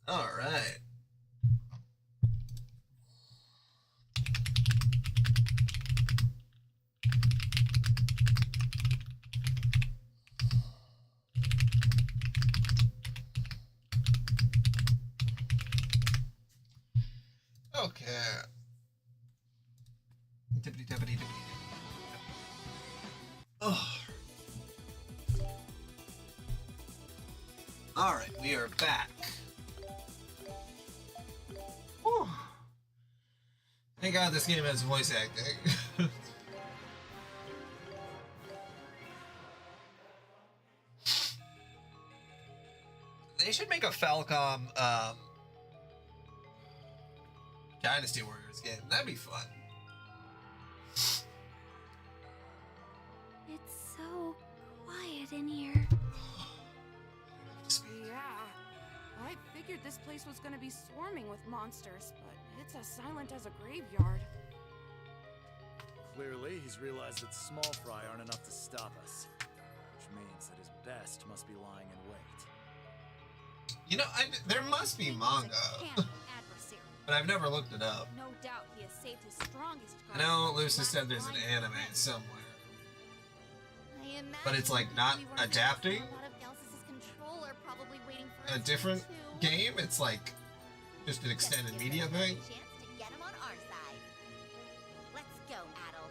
All right. Okay. Tippity tippity tippity. Oh. All right, we are back. Whew. Thank God this game has voice acting. They should make a Falcom Dynasty Warriors game. That'd be fun. It's so quiet in here. Yeah, I figured this place was gonna be swarming with monsters, but it's as silent as a graveyard. Clearly, he's realized that small fry aren't enough to stop us, which means that his best must be lying in wait. You know, there must be manga, but I've never looked it up. No doubt he has saved his strongest I know Lucy said there's an anime somewhere, but it's like not adapting a different game. It's like just an extended media thing. Let's go, Adol.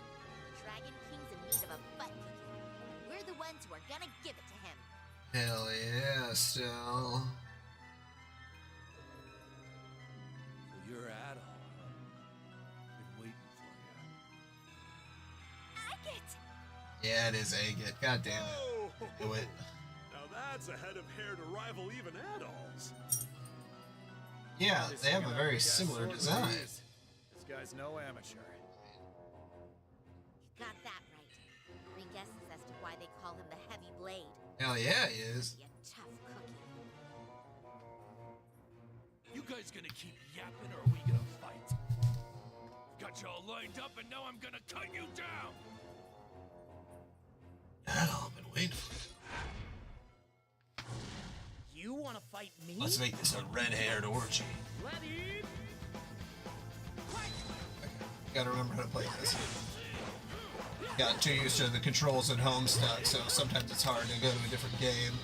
Dragon King's in need of a butt kicking, and we're the ones who are gonna give it to him. Hell yeah, still. You're Adol. Been waiting for you. Agate! Yeah, it is Agate. God damn it. Oh, Do it. now that's a head of hair to rival even Adol's. Yeah, they have a very similar design. This guy's no amateur. You got that right. Three guesses as to why they call him the Heavy Blade. Hell yeah, he is. Be a tough cookie. You guys gonna keep yapping or are we gonna fight? Got you all lined up and now I'm gonna cut you down! Hell, I've been waiting for it. You want to fight me? Let's make this a red-haired orgy. Ready? Gotta remember how to play this. Got too used to the controls at home stuff, so sometimes it's hard to go to a different game.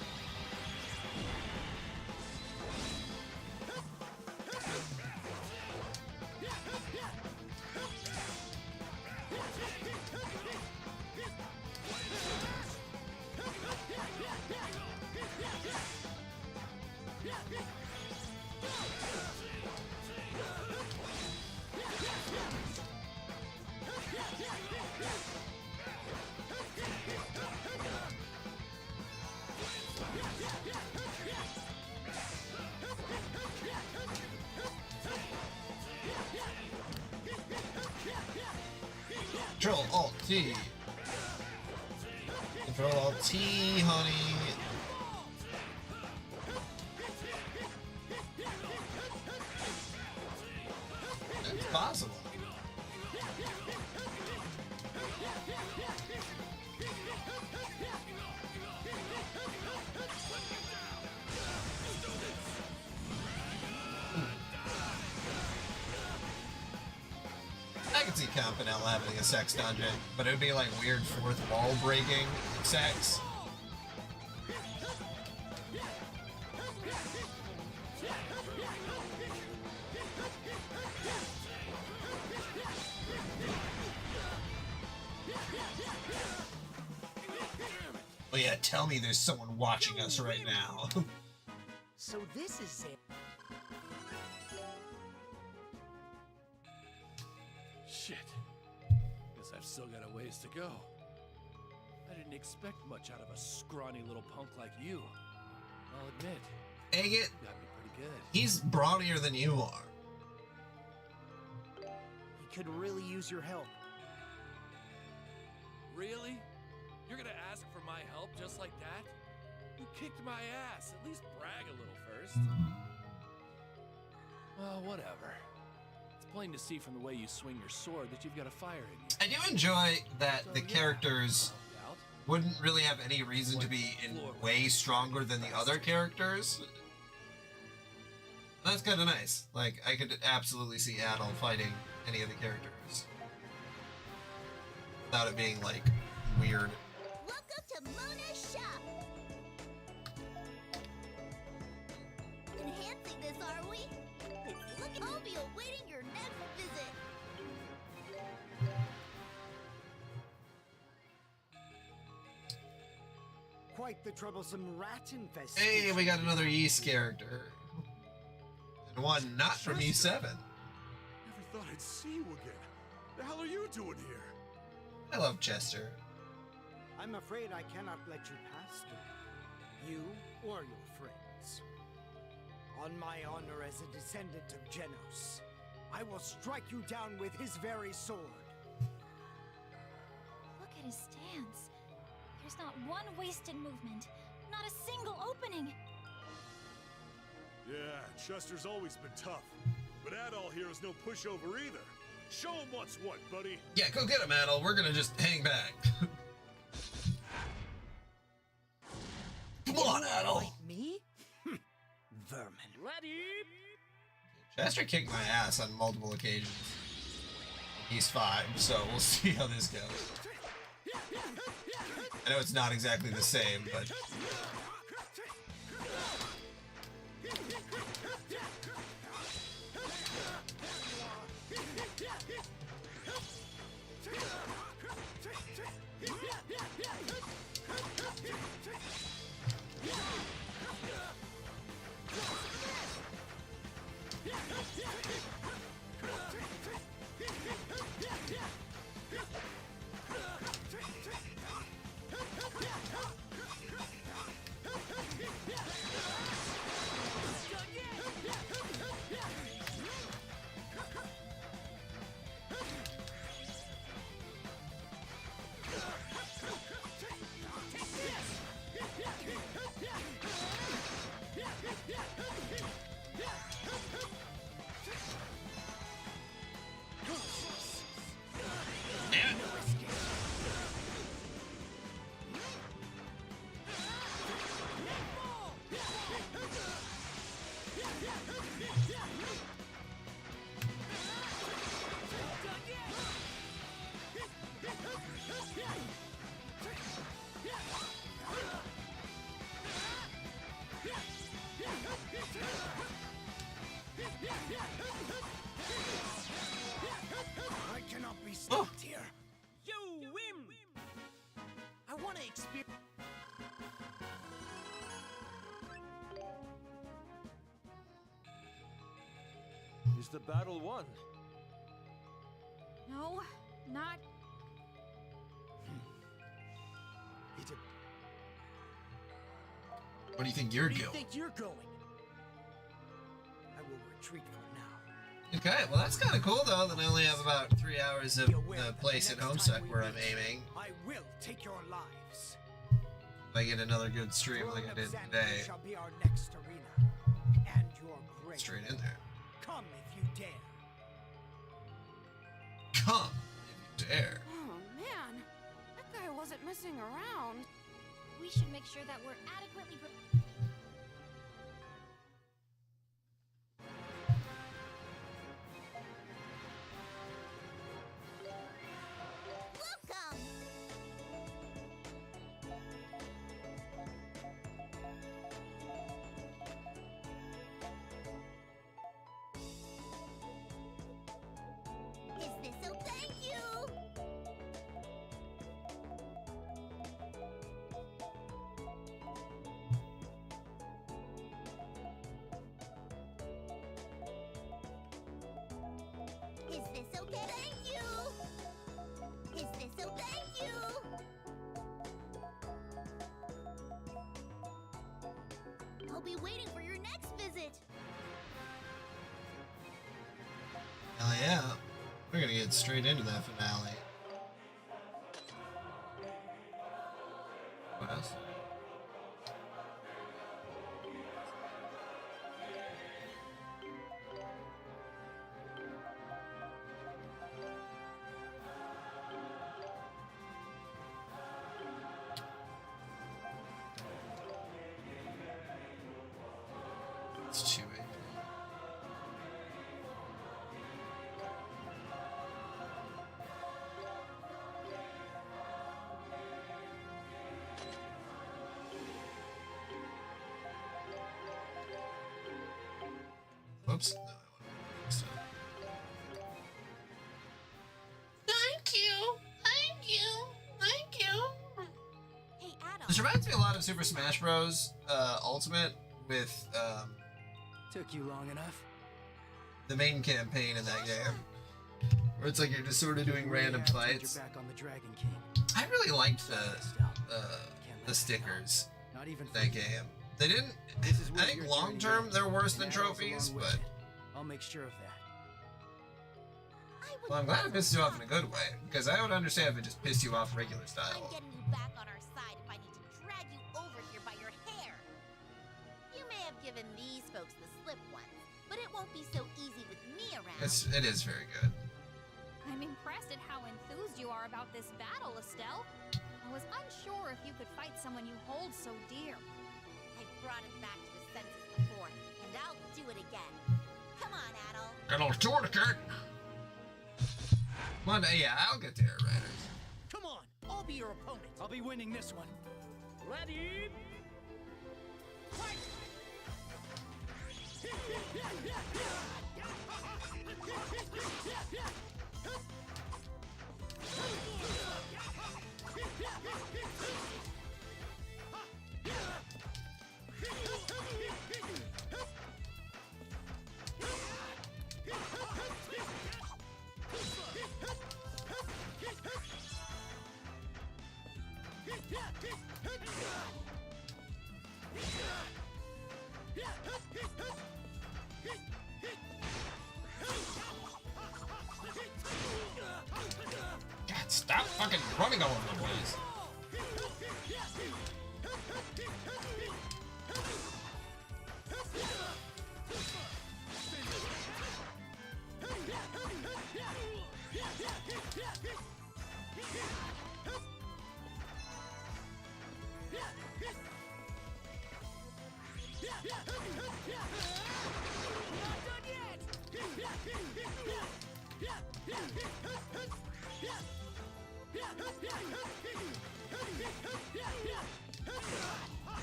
Control Alt T. Control Alt T, honey. It's possible. I could see Campanella having a sex dungeon, but it would be like weird fourth wall breaking sex. Oh yeah, tell me there's someone watching us right now. So this is it. Shit. Guess I've still got a ways to go. I didn't expect much out of a scrawny little punk like you. I'll admit, Agate, you got me pretty good. he's brawnier than you are. He could really use your help. Really? You're gonna ask for my help just like that? You kicked my ass. At least brag a little first. Well, whatever. It's plain to see from the way you swing your sword that you've got a fire in you. I do enjoy that the characters Out. wouldn't really have any reason to be in way stronger than the other characters. That's kind of nice. Like, I could absolutely see Adol fighting any of the characters without it being, like, weird. Welcome to Mona's shop. Enhancing this, are we? Look, I'll be awaiting your next visit. Quite the troublesome rat infestation. Hey, we got another Ys character. And one not from E7. Never thought I'd see you again. The hell are you doing here? I love Chester. I'm afraid I cannot let you pass through. You or your friends. On my honor as a descendant of Genos, I will strike you down with his very sword. Look at his stance. There's not one wasted movement. Not a single opening. Yeah, Chester's always been tough. But Adol here is no pushover either. Show him what's what, buddy. Yeah, go get him, Adol. We're gonna just hang back. Come on, Adol. Fight me? Vermin. Ready? Chester kicked my ass on multiple occasions. He's 5, so we'll see how this goes. I know it's not exactly the same, but... I cannot be stopped here. You win! I want to experience. Is the battle won? No, not. What do you think you're Where do you going? think you're going? I will retreat for now. Okay, well that's kind of cool though that I only have about 3 hours of Be aware the that place the at next time Homestuck we where I'm meet, aiming. I will take your lives. If I get another good stream like I did Throne of today, Xanadu shall be our next arena, and your grave. straight in there. Come if you dare. Come, if you dare. Oh man, that guy wasn't messing around. We should make sure that we're adequately Welcome. Is this okay? Thank you. Is this okay? Thank you. Is this okay? Thank you. I'll be waiting for your next visit. Hell yeah. We're gonna get straight into that finale. What else? It's 2 8. Whoops. No, I want to Thank you. Thank you. Thank you. Hey, Adol. This reminds me a lot of Super Smash Bros. Ultimate with Took you long enough? the main campaign in that game, where it's like you're just sort of doing random fights. You're back on the Dragon King. I really liked Estelle, the stickers not even in that game. They didn't. This is I where think your long journey term ends, they're worse than and Adol's trophies, along with but it. I'll make sure of that. I would well, I'm glad it love pissed you off in a to. good way, because I would understand if it just pissed you off regular I'm style. getting you back on our side if I need to drag you over here by your hair. You may have given these folks the slip once, but it won't be so easy with me around. It is very good. I'm impressed at how enthused you are about this battle, Estelle. I was unsure if you could fight someone you hold so dear. I've brought it back to his senses before, and I'll do it again. Come on, Adol. Got a little tourniquet. Come on, yeah, I'll get there, Riders. Come on, I'll be your opponent. I'll be winning this one. Ready? Fight! God, stop fucking running all over the place.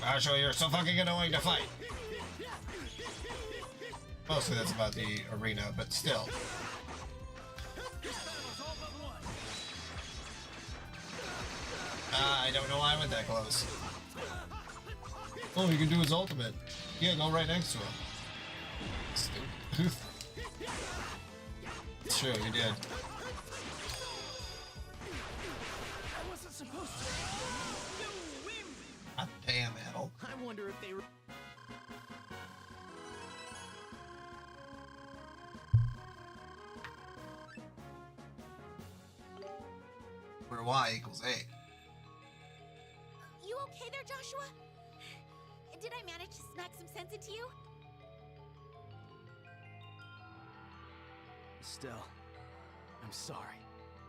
Actually, you're so fucking annoying to fight. Mostly that's about the arena, but still. I don't know why I went that close. Oh, you can do his ultimate. Yeah, go right next to him. Stupid. It's true, you did. I wasn't supposed to. God damn, Adol. I wonder if they. Where y equals a. You okay there, Joshua? Did I manage to smack some sense into you? Estelle, I'm sorry.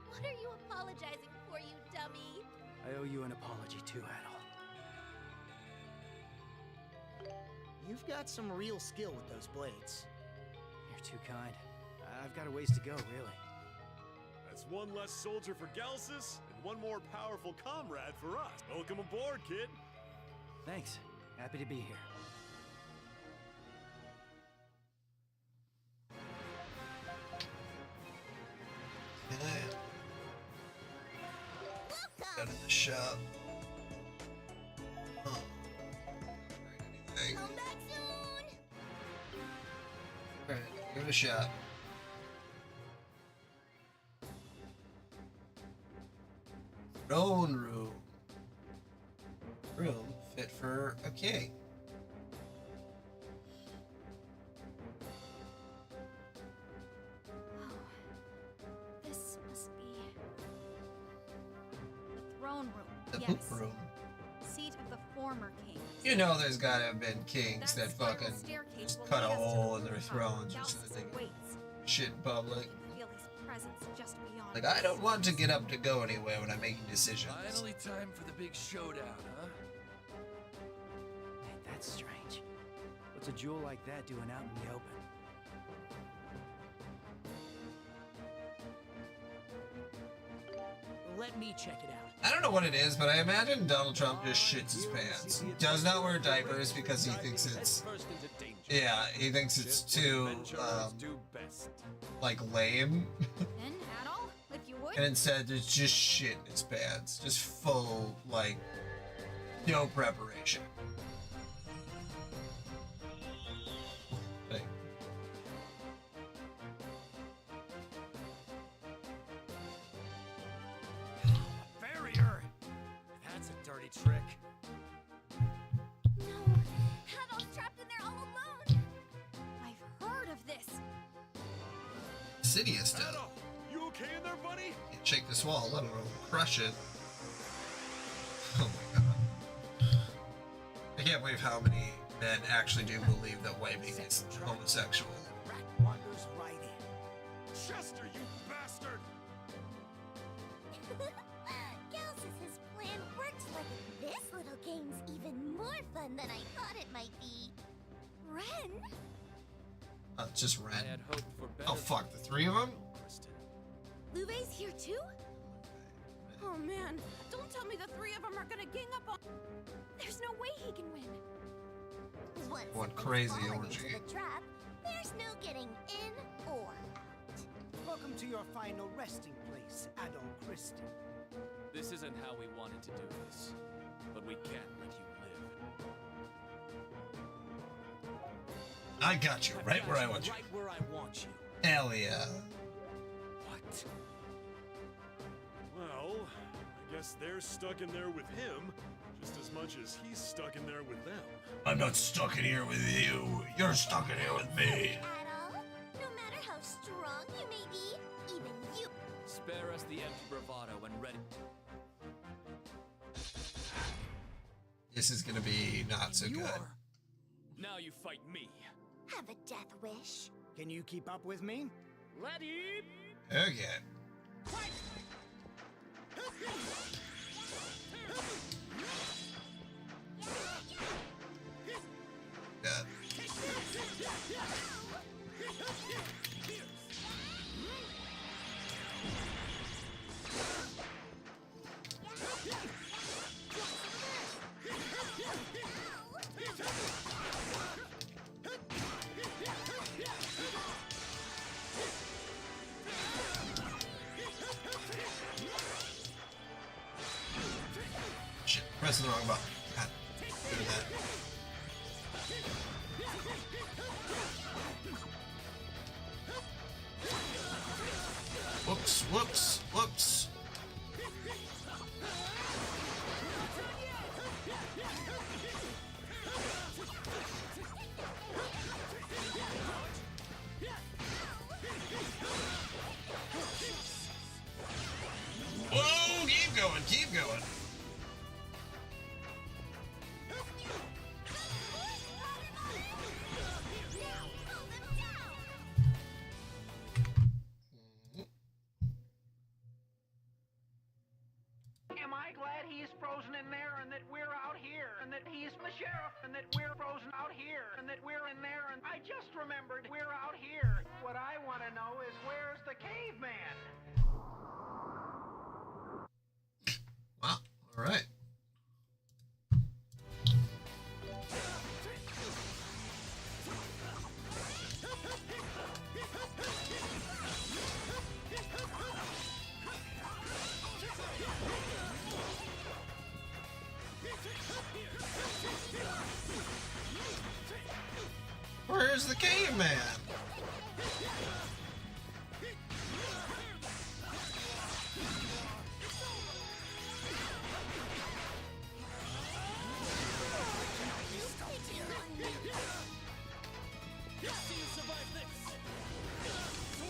What are you apologizing for, you dummy? I owe you an apology too, Adol. You've got some real skill with those blades. You're too kind. I've got a ways to go, really. That's one less soldier for Galsus, and one more powerful comrade for us. Welcome aboard, kid. Thanks. Happy to be here. Out of the shop. Huh. Anything? Come back soon! Alright, give it a shot. Throne room. Room fit for a king. This must be the throne room. The yes. poop room. Seat of the former king. You know there's gotta have been kings that fucking staircase just will cut a lead us to the hole in their rooftop. thrones just so Galsus that they can waits. shit in public. Feel his presence just beyond. Like, I don't want to get up to go anywhere when I'm making decisions. Finally time for the big showdown, huh? Hey, that's strange. What's a jewel like that doing out in the open? Let me check it out. I don't know what it is, but I imagine Donald Trump just shits his pants. Does not wear diapers because he thinks it's First into danger. Yeah, he thinks it's Just what too adventurers do best. like lame, Then, Adol, if you would. and instead there's just shit in his pants, just full like no preparation. Like, Barrier! That's a dirty trick. No, Adol's trapped in there all alone. I've heard of this. Sidious does. Shadow, you okay in there, buddy? Can't shake this wall, let alone crush it. Oh my god. I can't believe how many men actually do believe that wiping is homosexual. Rat wanders right in. Chester, you bastard! Galsus's plan worked like this little game's even more fun than I thought it might be. Ren? It's just I red. had hoped for better. Oh fuck, the three of them? Kristen. Luve's here too? Oh man, don't tell me the three of them are gonna gang up on. There's no way he can win. Once One someone's crazy fallen orgy. into the trap, there's no getting in or out. Welcome to your final resting place, Adol Kristen. This isn't how we wanted to do this, but we can't let you live. I got you I've right got where I want you. Right where I want you. Hell yeah. What? Well, I guess they're stuck in there with him just as much as he's stuck in there with them. I'm not stuck in here with you. You're stuck in here with me. Adol, no matter how strong you may be, even you. Spare us the empty bravado and ready. This is gonna be not so good. Now you fight me. Have a death wish. Can you keep up with me? Ready? Okay. Yeah. Shit, pressing the wrong button. God, look at that. Whoops, whoops, whoops. Whoa, keep going, keep going. Am I glad he's frozen in there and that we're out here and that he's the sheriff and that we're frozen out here and that we're in there and I just remembered we're out here. What I want to know is where's the caveman? Wow, alright. Where's the caveman?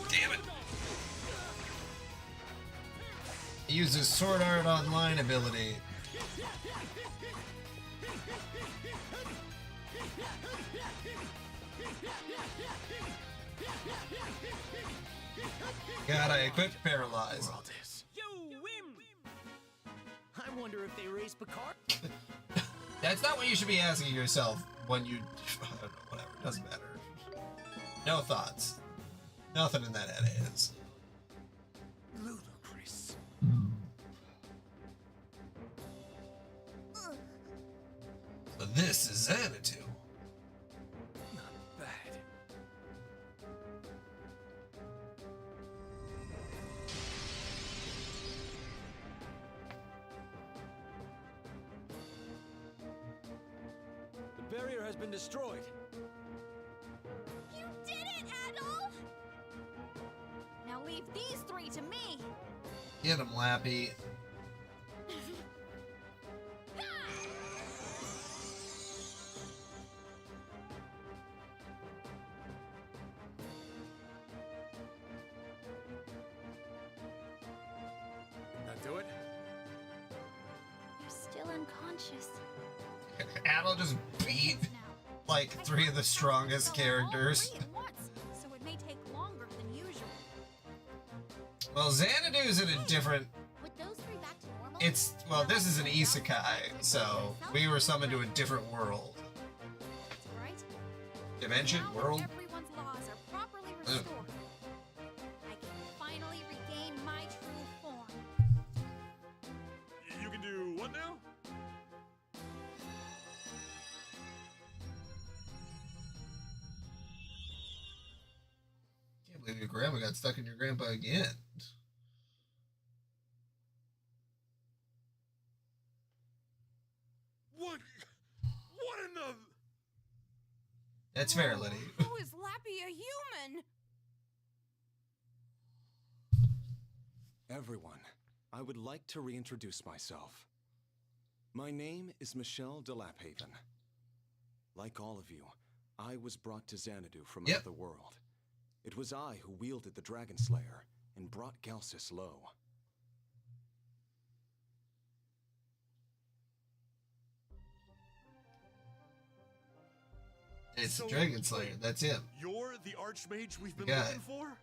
Damn it. He uses Sword Art Online ability. God, I equipped Paralyze. You win! I wonder if they raised Picard. That's not what you should be asking yourself when you... I don't know, whatever, doesn't matter. No thoughts. Nothing in that head is. Ludicrous. So this is Xanadu. barrier has been destroyed. You did it, Adol! Now leave these three to me. Get him, Lappy. That do it? You're still unconscious. Adol just beat like 3 of the strongest characters. All 3 at once, so it may take longer than usual. Well, Xanadu's in a different. With those 3 back to normal, Well, this is an isekai, so we were summoned to a different world. That's right. Dimension? Now World? that everyone's laws are properly restored, I can finally regain my true form. You can do what now? Can't believe your grandma got stuck in your grandpa again. What in the... That's fair, Liddy. How is Lappy a human? Everyone, I would like to reintroduce myself. My name is Michelle de Laphaven. Like all of you, I was brought to Xanadu from another world. It was I who wielded the Dragon Slayer and brought Galsus low. It's the Dragon Slayer. That's him. You're the Archmage we've been Yeah. looking for?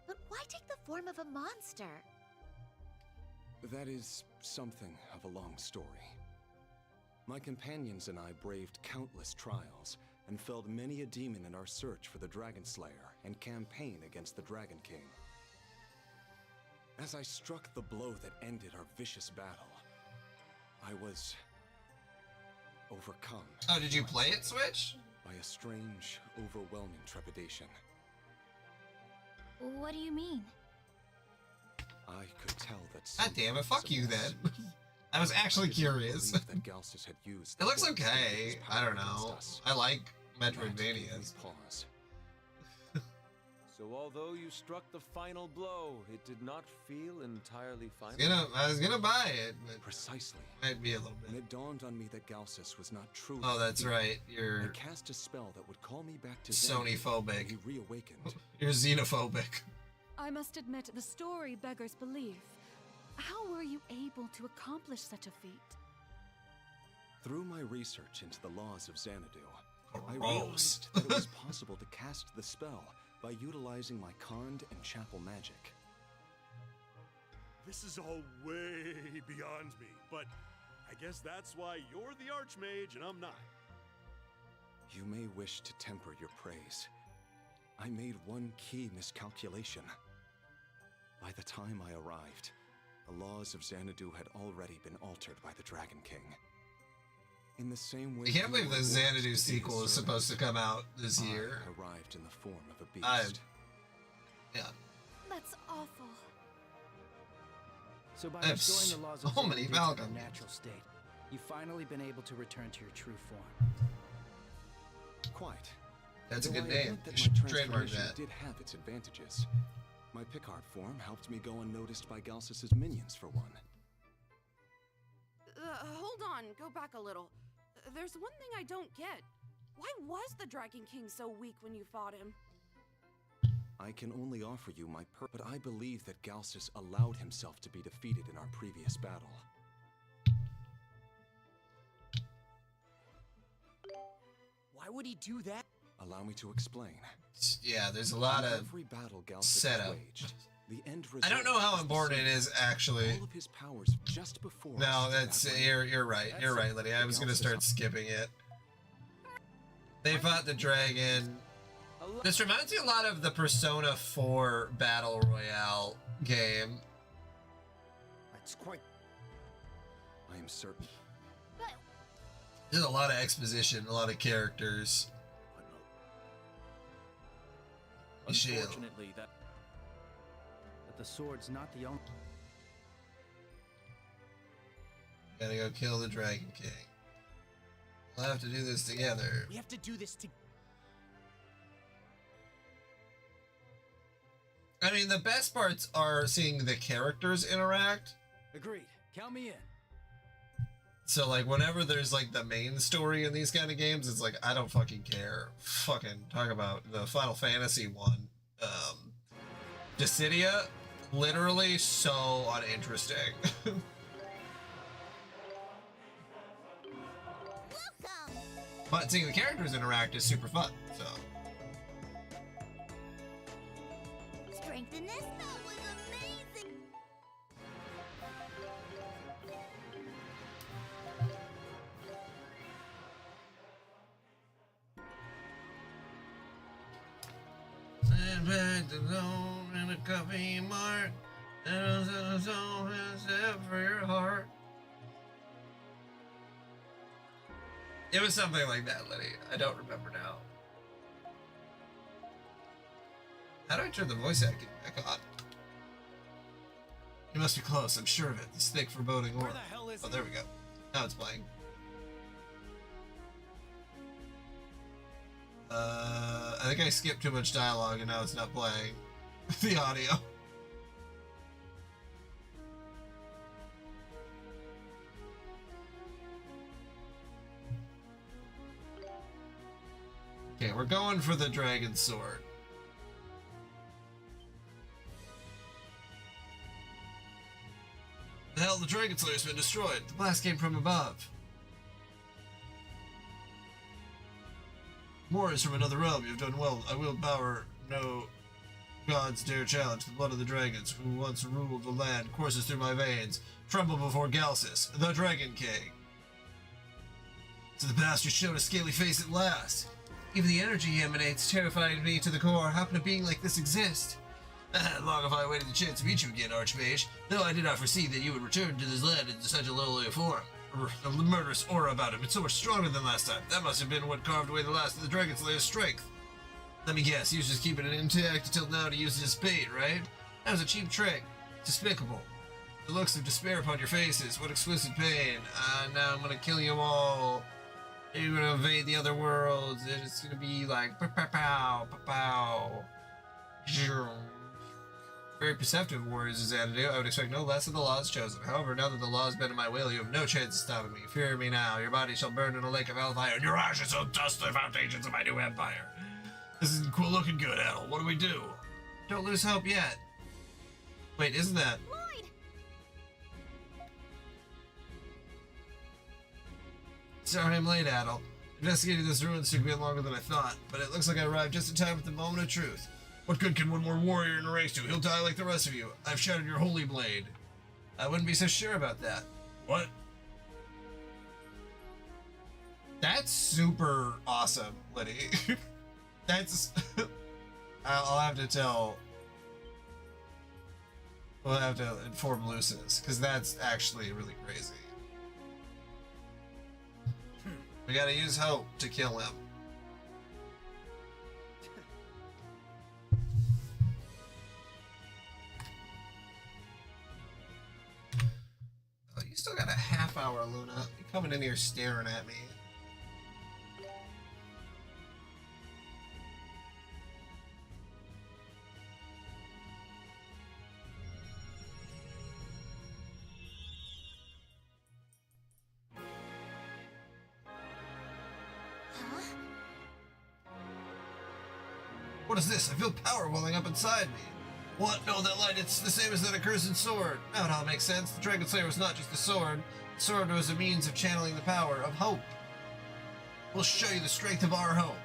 But why take the form of a monster? That is something of a long story. My companions and I braved countless trials and felled many a demon in our search for the Dragon Slayer and campaign against the Dragon King. As I struck the blow that ended our vicious battle, I was overcome. Oh, did you play it, Switch? By a strange, overwhelming trepidation. What do you mean? I could tell that. God damn it, fuck you then. I was actually curious. That Galsus had used It looks the okay. I don't know. us. I like That gave Metroidvanias. me pause. So although you struck the final blow, it did not feel entirely final. I was gonna buy it, but Precisely. might be a little And bit. it dawned on me that Galsus was not truly. Oh, that's defeated. right. I You're cast a spell that would call me back to Sony Xanadu, and phobic. He reawakened. You're xenophobic. I must admit, the story beggars belief. How were you able to accomplish such a feat? Through my research into the laws of Xanadu, I Gross. realized that it was possible to cast the spell by utilizing my Khand and Chapel magic. This is all way beyond me, but I guess that's why you're the Archmage and I'm not. You may wish to temper your praise. I made one key miscalculation. By the time I arrived, the laws of Xanadu had already been altered by the Dragon King. In the same way, I can't you believe the were forced Xanadu to be a sequel is servant, supposed to come out this year. I arrived in the form of a beast. Yeah. That's awful. So by I have restoring the laws of so many Xanadu to their Valkyries. natural state, you've finally been able to return to your true form. Quite. That's a Though good I name. admit that You my should trademark transformation that. did have its advantages. My Picard form helped me go unnoticed by Galsus's minions, for one. Hold on, go back a little. There's one thing I don't get. Why was the Dragon King so weak when you fought him? I can only offer you my but I believe that Galsus allowed himself to be defeated in our previous battle. Why would he do that? Allow me to explain. Yeah, there's a lot In of every battle Galsus setup. waged, the end I don't know result how was the important it same. is actually. All of his powers just before. No, us, that's that way. you're right. You're right, Lydia. I was gonna start skipping it. They fought the dragon. This reminds me a lot of the Persona 4 Battle Royale game. That's quite. I am certain. There's a lot of exposition, a lot of characters. Michelle. Unfortunately, that the sword's not the only. Gotta go kill the Dragon King. We'll have to do this together. We have to do this together. I mean, the best parts are seeing the characters interact. Agreed. Count me in. So, like, whenever there's, like, the main story in these kind of games, it's like, I don't fucking care. Fucking talk about the Final Fantasy one. Dissidia, literally so uninteresting. But seeing the characters interact is super fun, so. Strength in this spell was amazing. Send back the zone in a coffee mart. And the zone has for your heart. It was something like that, Liddy. I don't remember now. How do I turn the voice acting back on? You must be close, I'm sure of it. This thick, foreboding aura. Oh, there we go. Now it's playing. I think I skipped too much dialogue and now it's not playing the audio. Okay, we're going for the dragon sword. The hell, the Dragon Slayer's been destroyed. The blast came from above. Warriors from another realm, you've done well. I will power no gods dare challenge. The blood of the dragons, who once ruled the land, courses through my veins. Tremble before Galsus, the Dragon King. So the bastard showed a scaly face at last. Even the energy he emanates terrified me to the core. How can a being like this exist? Long have I waited the chance to meet you again, Archmage, though I did not foresee that you would return to this land in such a lowly form. The murderous aura about him, it's so much stronger than last time. That must have been what carved away the last of the Dragon Slayer's strength. Let me guess, he was just keeping it intact until now to use it as bait, right? That was a cheap trick. Despicable. The looks of despair upon your faces, what exquisite pain. Now I'm gonna kill you all. You're gonna invade the other worlds, and it's gonna be like pow, pow. Very perceptive warriors is Xanadu. I would expect no less of the laws chosen. However, now that the law has been in my will, you have no chance of stopping me. Fear me now. Your body shall burn in a lake of hellfire, and your ashes shall dust the foundations of my new empire. This isn't cool looking good, Adel. What do we do? Don't lose hope yet. Wait, isn't that... Lloyd! Sorry I'm late, Adel. Investigating this ruins took me longer than I thought, but it looks like I arrived just in time at the moment of truth. What good can one more warrior in a race do? He'll die like the rest of you. I've shattered your holy blade. I wouldn't be so sure about that. What? That's super awesome, Liddy. That's... I'll have to tell... We'll have to inform Lucis, because that's actually really crazy. We gotta use hope to kill him. Oh, you still got a half hour, Luna. You're coming in here staring at me. What is this? I feel power welling up inside me. What? No, that light, it's the same as that accursed sword. Now it all makes sense. The Dragon Slayer was not just a sword. The sword was a means of channeling the power of hope. We'll show you the strength of our hope.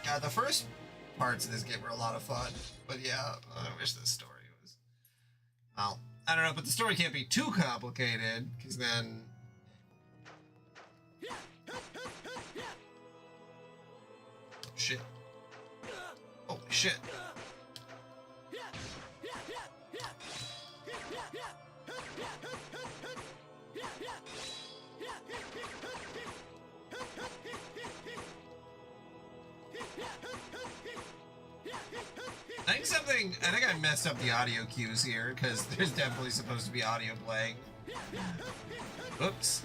God, the first parts of this game were a lot of fun. But yeah, I wish this story was... Well, I don't know, but the story can't be too complicated, because then... Shit. Holy shit. I think I messed up the audio cues here, because there's definitely supposed to be audio playing. Oops.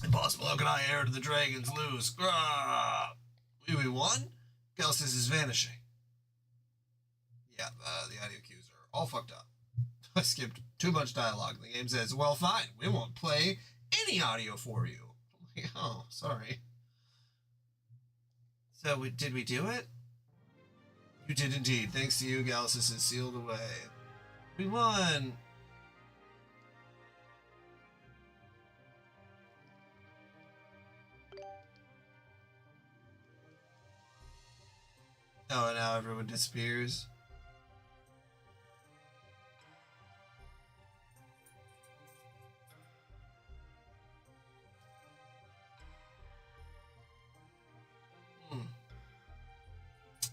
Impossible. How can I, heir to the dragons, lose? Grah! We won? Galsus is vanishing. Yeah, the audio cues are all fucked up. I skipped too much dialogue. The game says, well, fine. We won't play any audio for you. I'm like, oh, sorry. So, did we do it? You did indeed. Thanks to you, Galsus is sealed away. We won! Oh, and now everyone disappears.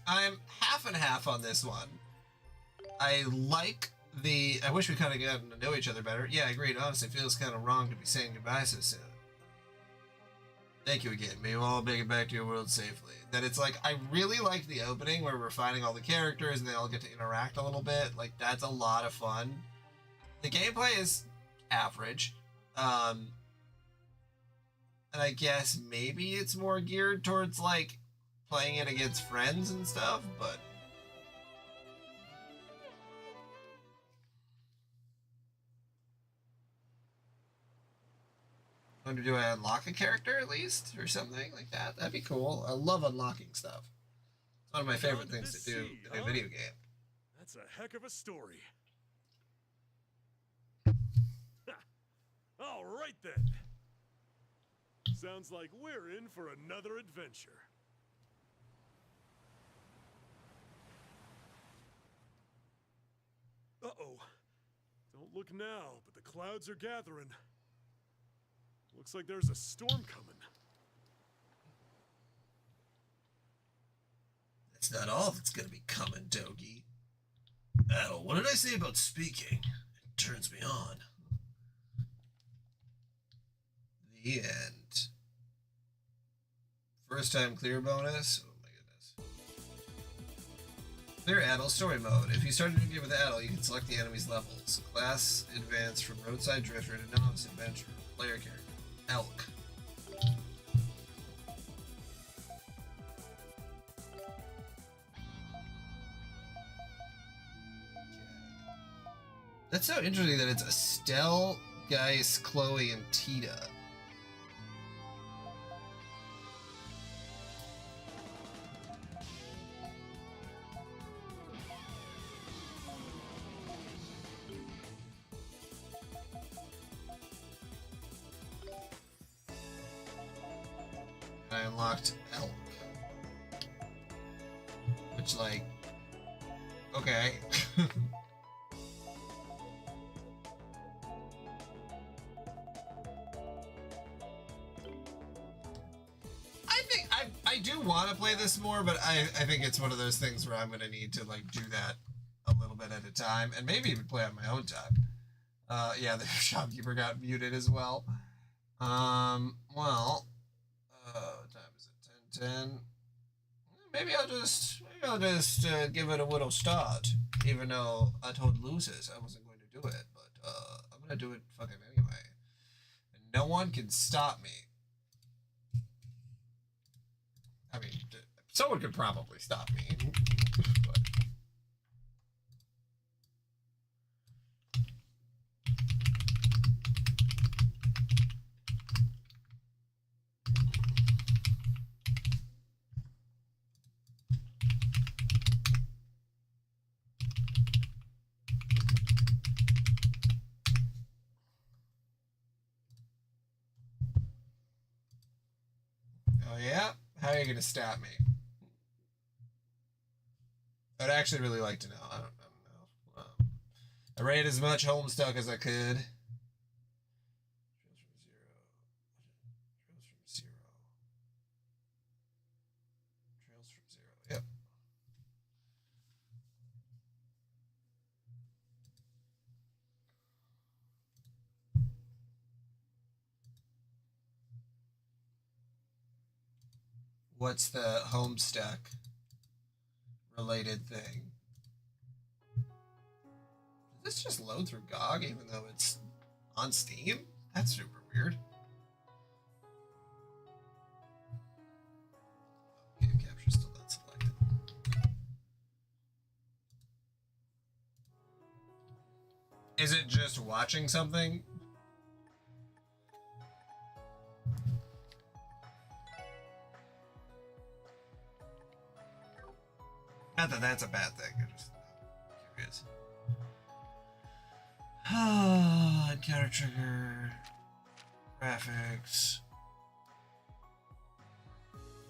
I'm half and half on this one. I like the... I wish we kind of gotten to know each other better. Yeah, I agreed. Honestly, it feels kind of wrong to be saying goodbye so soon. Thank you again. May you all make it back to your world safely. That it's like, I really like the opening where we're finding all the characters and they all get to interact a little bit. Like, that's a lot of fun. The gameplay is average. And I guess maybe it's more geared towards, like, playing it against friends and stuff, but... I wonder, do I unlock a character at least? Or something like that? That'd be cool. I love unlocking stuff. It's one of my favorite things to do in a video game. That's a heck of a story. All right then. Sounds like we're in for another adventure. Uh-oh. Don't look now, but the clouds are gathering. Looks like there's a storm coming. That's not all that's gonna be coming, Dogi. Adel, what did I say about speaking? It turns me on. The end. First time clear bonus. Oh my goodness. Clear Adel story mode. If you start a new game with Adel, you can select the enemy's levels. Class advance from roadside drifter to novice adventurer. Player character. Elk. That's so interesting that it's Estelle, Geis, Chloe, and Tita. I unlocked Elk. Which, like... Okay. I do want to play this more, but I think it's one of those things where I'm going to need to, like, do that a little bit at a time, and maybe even play on my own time. Yeah, the shopkeeper got muted as well. Well, what time is it? 10:10. Maybe I'll just give it a little start, even though I told losers I wasn't going to do it, but I'm going to do it fucking anyway. And no one can stop me. I mean, someone could probably stop me. But... Yeah? How are you gonna stab me? I'd actually really like to know. I don't know. I rated as much Homestuck as I could. Trails from zero. Yep. What's the Homestuck related thing? Does this just load through GOG even though it's on Steam? That's super weird. Game capture still not selected. Is it just watching something? Not that that's a bad thing. I'm just curious. Encounter trigger. Graphics.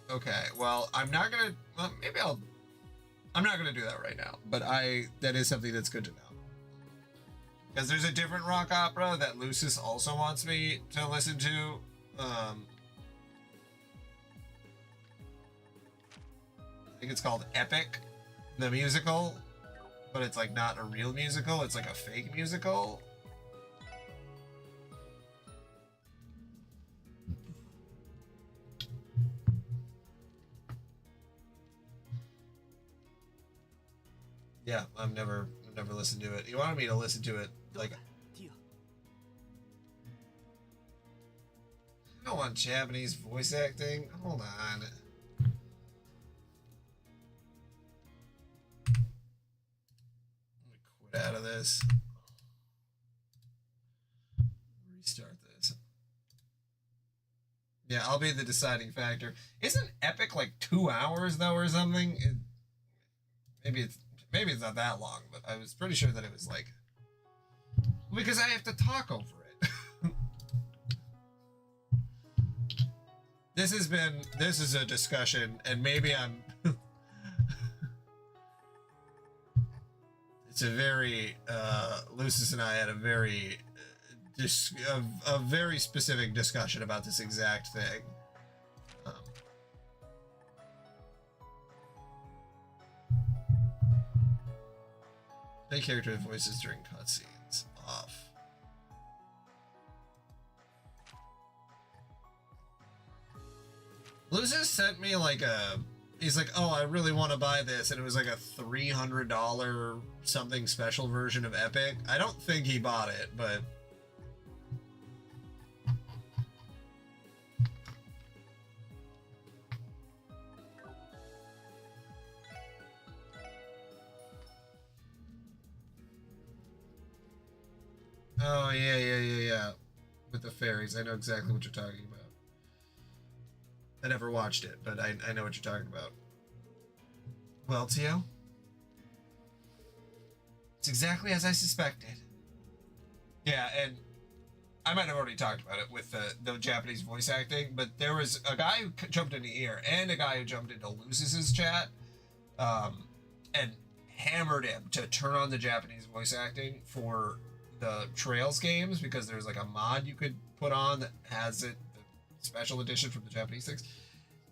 Okay, well, I'm not gonna. Well, maybe I'll. I'm not gonna do that right now, but that is something that's good to know. Because there's a different rock opera that Lucis also wants me to listen to. I think it's called Epic, the musical, but it's like not a real musical. It's like a fake musical. Yeah, I've never listened to it. He wanted me to listen to it like. I don't want Japanese voice acting. Hold on. Quit out of this. Restart this. Yeah, I'll be the deciding factor. Isn't Epic like 2 hours though or something? Maybe it's not that long, but I was pretty sure that it was like, because I have to talk over it. This is a discussion, and maybe I'm it's a very Lucis and I had a very a very specific discussion about this exact thing. Play character voices during cutscenes off. Lucis sent me like he's like, oh, I really want to buy this, and it was like a $300 something special version of Epic. I don't think he bought it, but oh yeah. With the fairies, I know exactly what you're talking about. I never watched it, but I know what you're talking about. Well, Tio, it's exactly as I suspected. Yeah, and I might have already talked about it with the Japanese voice acting, but there was a guy who jumped into here and a guy who jumped into Lucis's chat, and hammered him to turn on the Japanese voice acting for the Trails games, because there's like a mod you could put on that has it, the special edition from the Japanese things.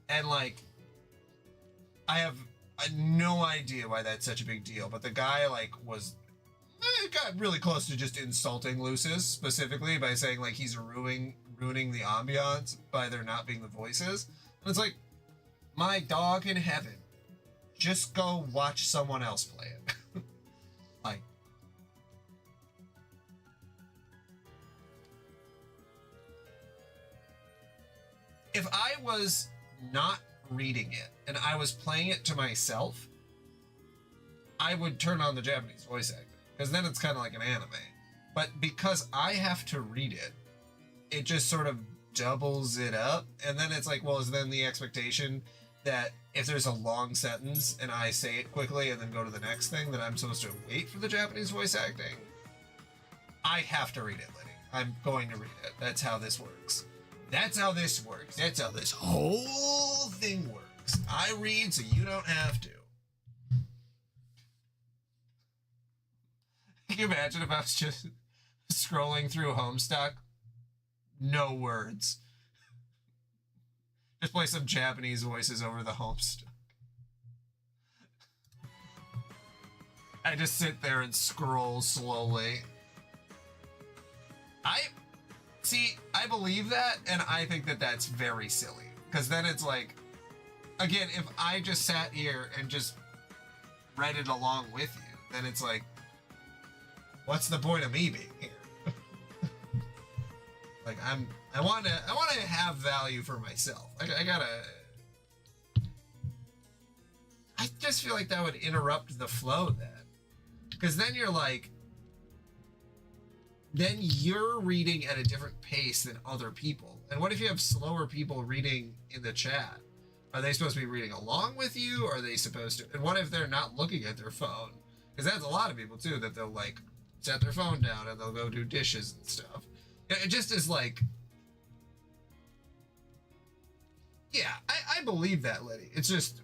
And like, I have no idea why that's such a big deal, but the guy like got really close to just insulting Lucis specifically by saying like he's ruining the ambiance by there not being the voices. And it's like, my dog in heaven, just go watch someone else play it. Like, if I was not reading it and I was playing it to myself, I would turn on the Japanese voice acting, because then it's kind of like an anime. But because I have to read it, it just sort of doubles it up. And then it's like, well, is then the expectation that if there's a long sentence and I say it quickly and then go to the next thing, that I'm supposed to wait for the Japanese voice acting? I have to read it, Liddy. I'm going to read it. That's how this works. That's how this works. That's how this whole thing works. I read so you don't have to. Can you imagine if I was just scrolling through Homestuck? No words. Just play some Japanese voices over the Homestuck. I just sit there and scroll slowly. I believe that, and I think that that's very silly. Because then it's like, again, if I just sat here and just read it along with you, then it's like, what's the point of me being here? Like, I want to have value for myself. I just feel like that would interrupt the flow then. Because then you're like, then you're reading at a different pace than other people. And what if you have slower people reading in the chat? Are they supposed to be reading along with you? Are they supposed to? And what if they're not looking at their phone? Because that's a lot of people too, that they'll like set their phone down and they'll go do dishes and stuff. It just is like, yeah, I believe that, Liddy. It's just,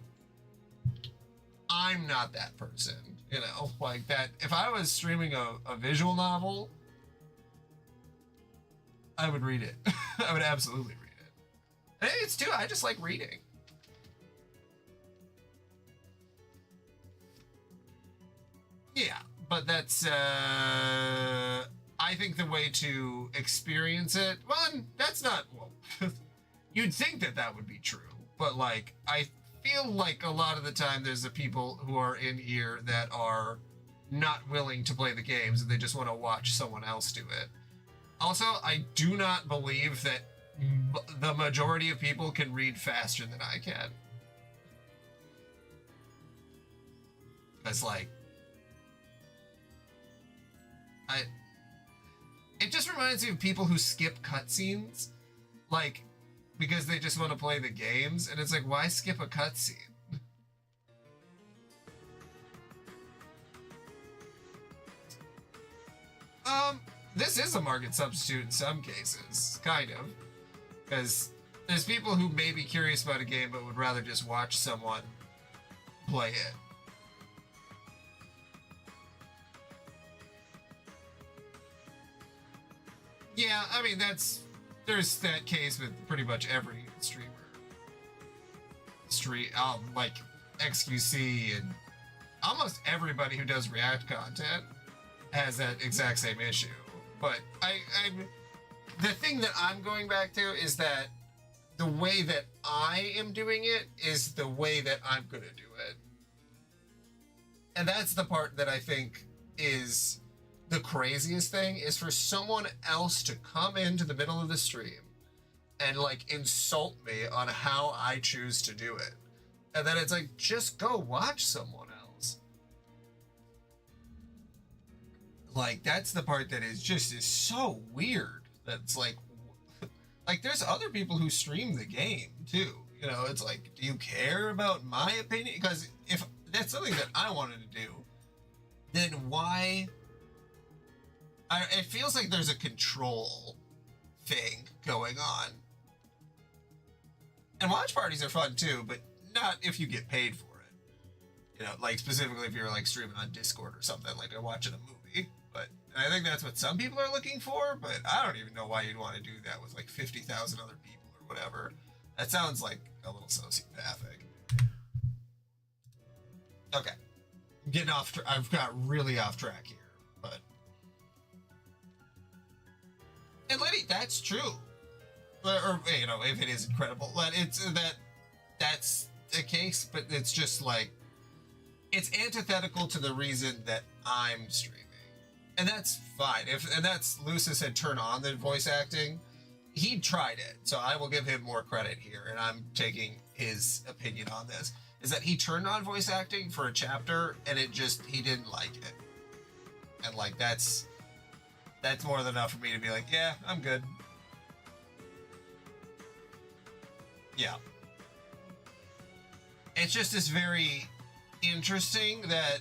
I'm not that person, you know, like that. If I was streaming a visual novel, I would read it. I would absolutely read it. And it's too, I just like reading. Yeah, but that's, I think the way to experience it, well, that's not, well, you'd think that that would be true, but like, I feel like a lot of the time there's the people who are in here that are not willing to play the games and they just want to watch someone else do it. Also, I do not believe that the majority of people can read faster than I can. It's like, it just reminds me of people who skip cutscenes, like, because they just want to play the games, and it's like, why skip a cutscene? This is a market substitute in some cases, kind of, because there's people who may be curious about a game but would rather just watch someone play it. Yeah, I mean, there's that case with pretty much every streamer. Like XQC and almost everybody who does React content has that exact same issue. But the thing that I'm going back to is that the way that I am doing it is the way that I'm going to do it. And that's the part that I think is the craziest thing, is for someone else to come into the middle of the stream and like insult me on how I choose to do it. And then it's like, just go watch someone else. Like, that's the part that is so weird. That's like there's other people who stream the game too. You know, it's like, do you care about my opinion? Because if that's something that I wanted to do, then why? It feels like there's a control thing going on. And watch parties are fun too, but not if you get paid for it. You know, like specifically if you're like streaming on Discord or something, like watching a movie. But I think that's what some people are looking for, but I don't even know why you'd want to do that with like 50,000 other people or whatever. That sounds like a little sociopathic. Okay. I'm getting off, I've got really off track here, but. And Liddy, that's true. Or, you know, if it is incredible, but it's that's the case, but it's just like, it's antithetical to the reason that I'm streaming. And that's fine. And that's Lucis had turned on the voice acting. He tried it, so I will give him more credit here, and I'm taking his opinion on this, is that he turned on voice acting for a chapter, and he didn't like it. And like, that's more than enough for me to be like, yeah, I'm good. Yeah. It's just this very interesting that,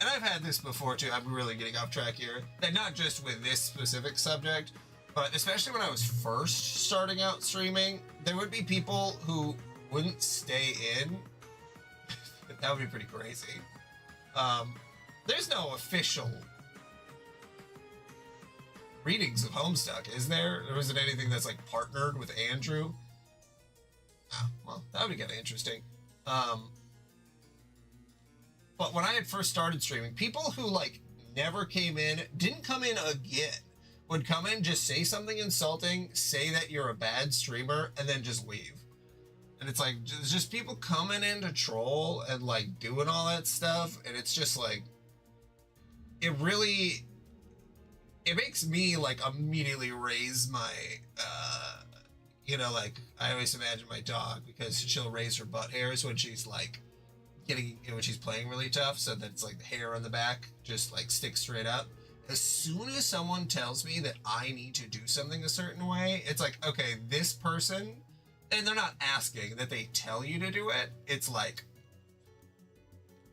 and I've had this before too, I'm really getting off track here, that not just with this specific subject, But especially when I was first starting out streaming, there would be people who wouldn't stay in. That would be pretty crazy. There's no official readings of Homestuck, is there? Or is it anything that's like partnered with Andrew? Ah, well, that would be kind of interesting. But when I had first started streaming, people who like never came in, didn't come in again, would come in, just say something insulting, say that you're a bad streamer, and then just leave. And it's like, just people coming in to troll and like doing all that stuff. And it's just like, it makes me like immediately raise my, like I always imagine my dog, because she'll raise her butt hairs when she's like when she's playing really tough. So that it's like the hair on the back just like sticks straight up. As soon as someone tells me that I need to do something a certain way, it's like, okay, this person, and they're not asking, that they tell you to do it. It's like,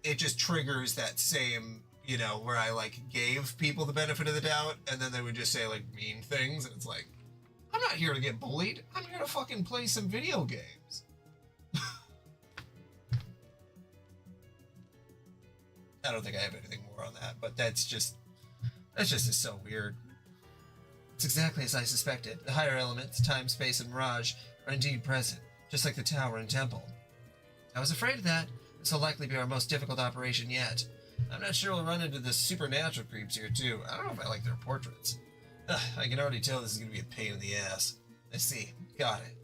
it just triggers that same, where I like gave people the benefit of the doubt, and then they would just say like mean things, and it's like, I'm not here to get bullied. I'm here to fucking play some video games. I don't think I have anything more on that, but that's just is so weird. It's exactly as I suspected. The higher elements, time, space, and mirage, are indeed present, just like the tower and temple. I was afraid of that. This will likely be our most difficult operation yet. I'm not sure we'll run into the supernatural creeps here, too. I don't know if I like their portraits. Ugh, I can already tell this is going to be a pain in the ass. I see. Got it.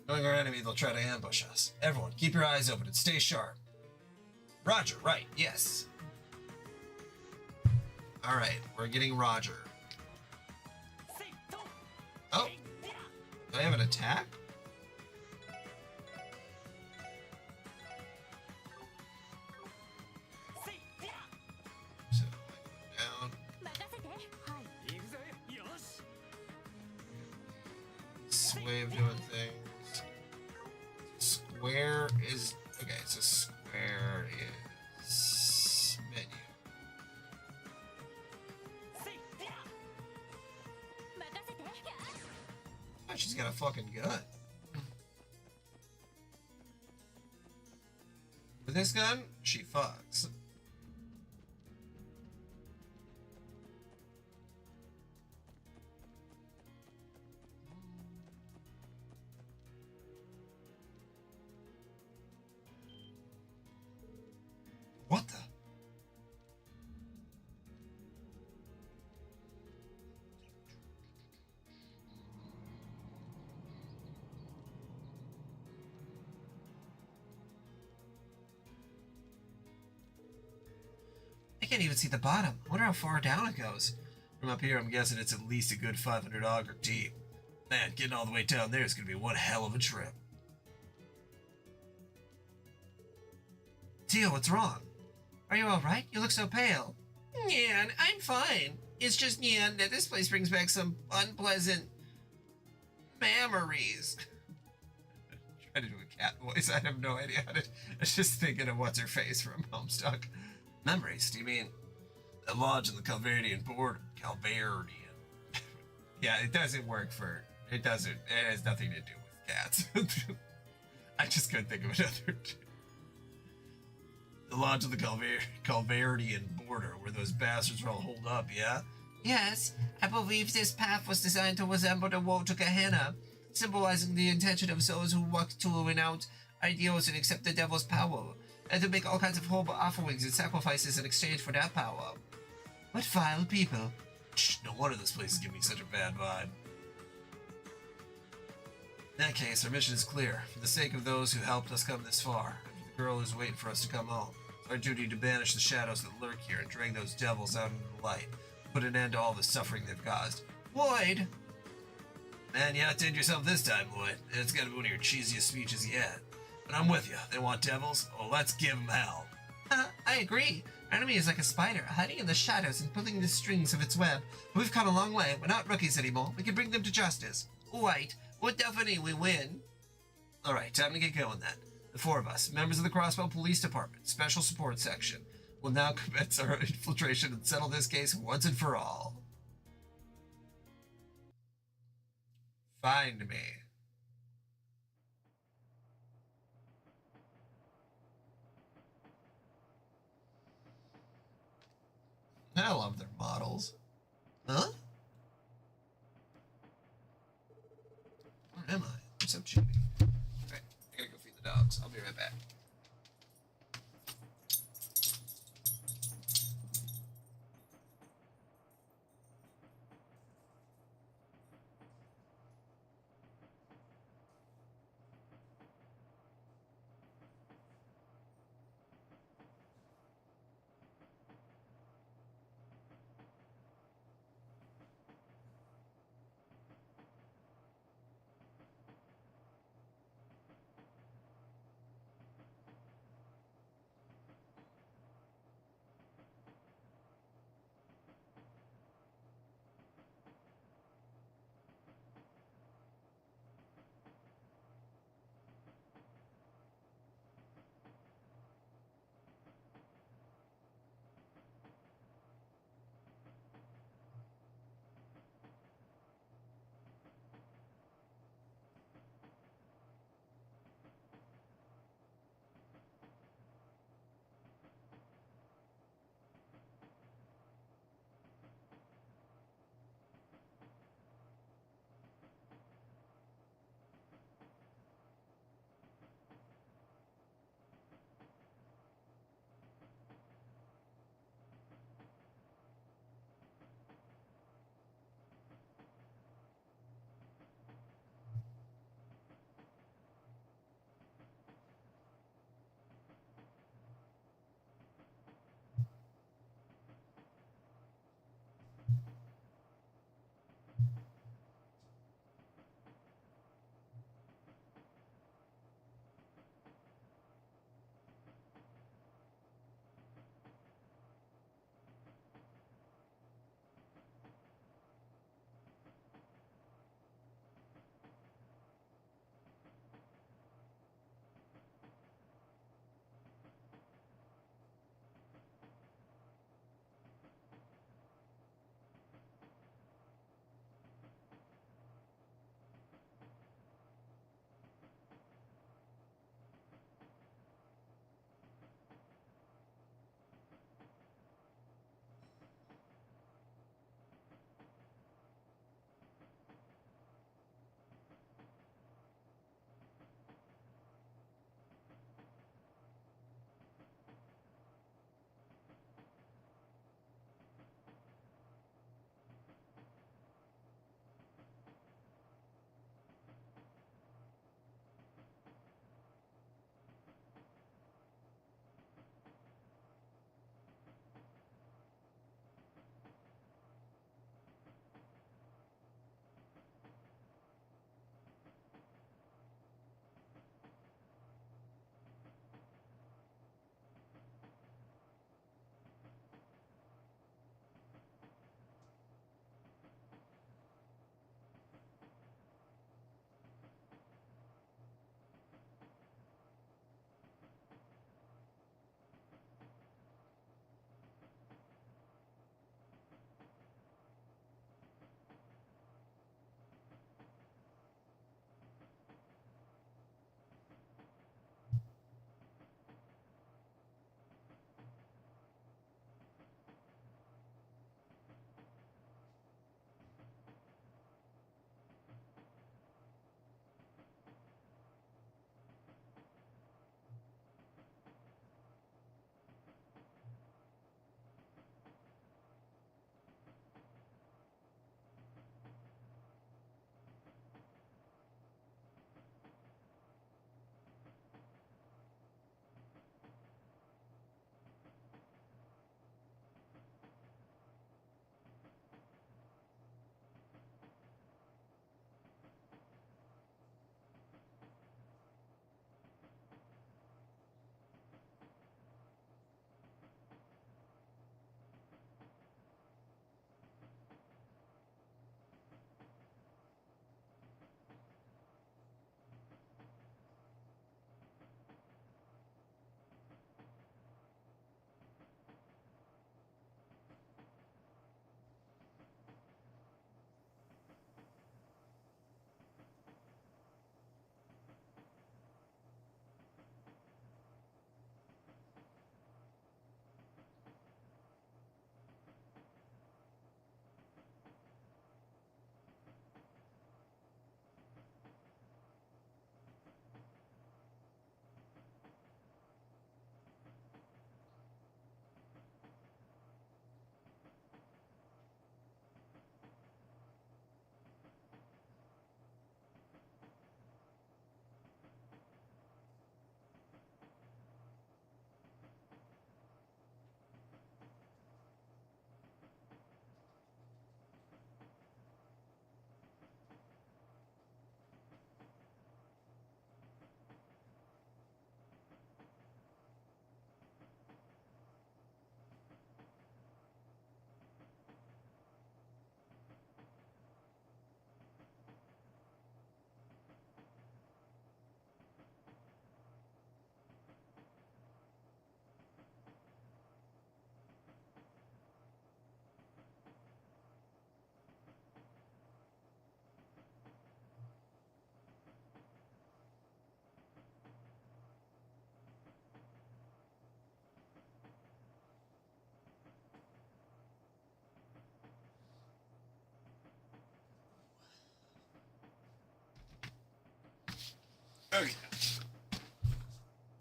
Knowing our enemy, they'll try to ambush us. Everyone, keep your eyes open and stay sharp. Roger, right, yes. Alright, we're getting Roger. Oh, do I have an attack? So, down. Way of doing things. Square is... Okay, so square is... menu. Oh, she's got a fucking gun. With this gun, she fucks. What the? I can't even see the bottom. I wonder how far down it goes. From up here, I'm guessing it's at least a good 500 auger deep. Man, getting all the way down there is going to be one hell of a trip. Tio, what's wrong? Are you alright? You look so pale. Yeah, I'm fine. It's just, that this place brings back some unpleasant memories. Trying to do a cat voice. I have no idea how to... I was just thinking of what's-her-face from Homestuck. Memories? Do you mean the lodge and the Calvardian border? Calvardian. Yeah, it doesn't work for... It doesn't... It has nothing to do with cats. I just couldn't think of another... The lodge of the Calvardian border, where those bastards are all holed up, yeah? Yes, I believe this path was designed to resemble the road to Gehenna, symbolizing the intention of those who walk to renounce ideals and accept the devil's power, and to make all kinds of horrible offerings and sacrifices in exchange for that power. What vile people. No wonder this place is giving me such a bad vibe. In that case, our mission is clear. For the sake of those who helped us come this far, the girl who's waiting for us to come home, it's our duty to banish the shadows that lurk here and drag those devils out into the light, put an end to all the suffering they've caused. Lloyd! Man, you outdid yourself this time, Lloyd. It's gotta be one of your cheesiest speeches yet. But I'm with you. They want devils? Well, let's give them hell. I agree. Our enemy is like a spider, hiding in the shadows and pulling the strings of its web. But we've come a long way. We're not rookies anymore. We can bring them to justice. Right. We'll definitely win. Alright, time to get going then. The four of us, members of the Crossbell Police Department, Special Support Section, will now commence our infiltration and settle this case once and for all. Find me. I love their models. Huh? Where am I? I'm so chippy. Alright, I gotta go feed the dogs. I'll be right back. Okay.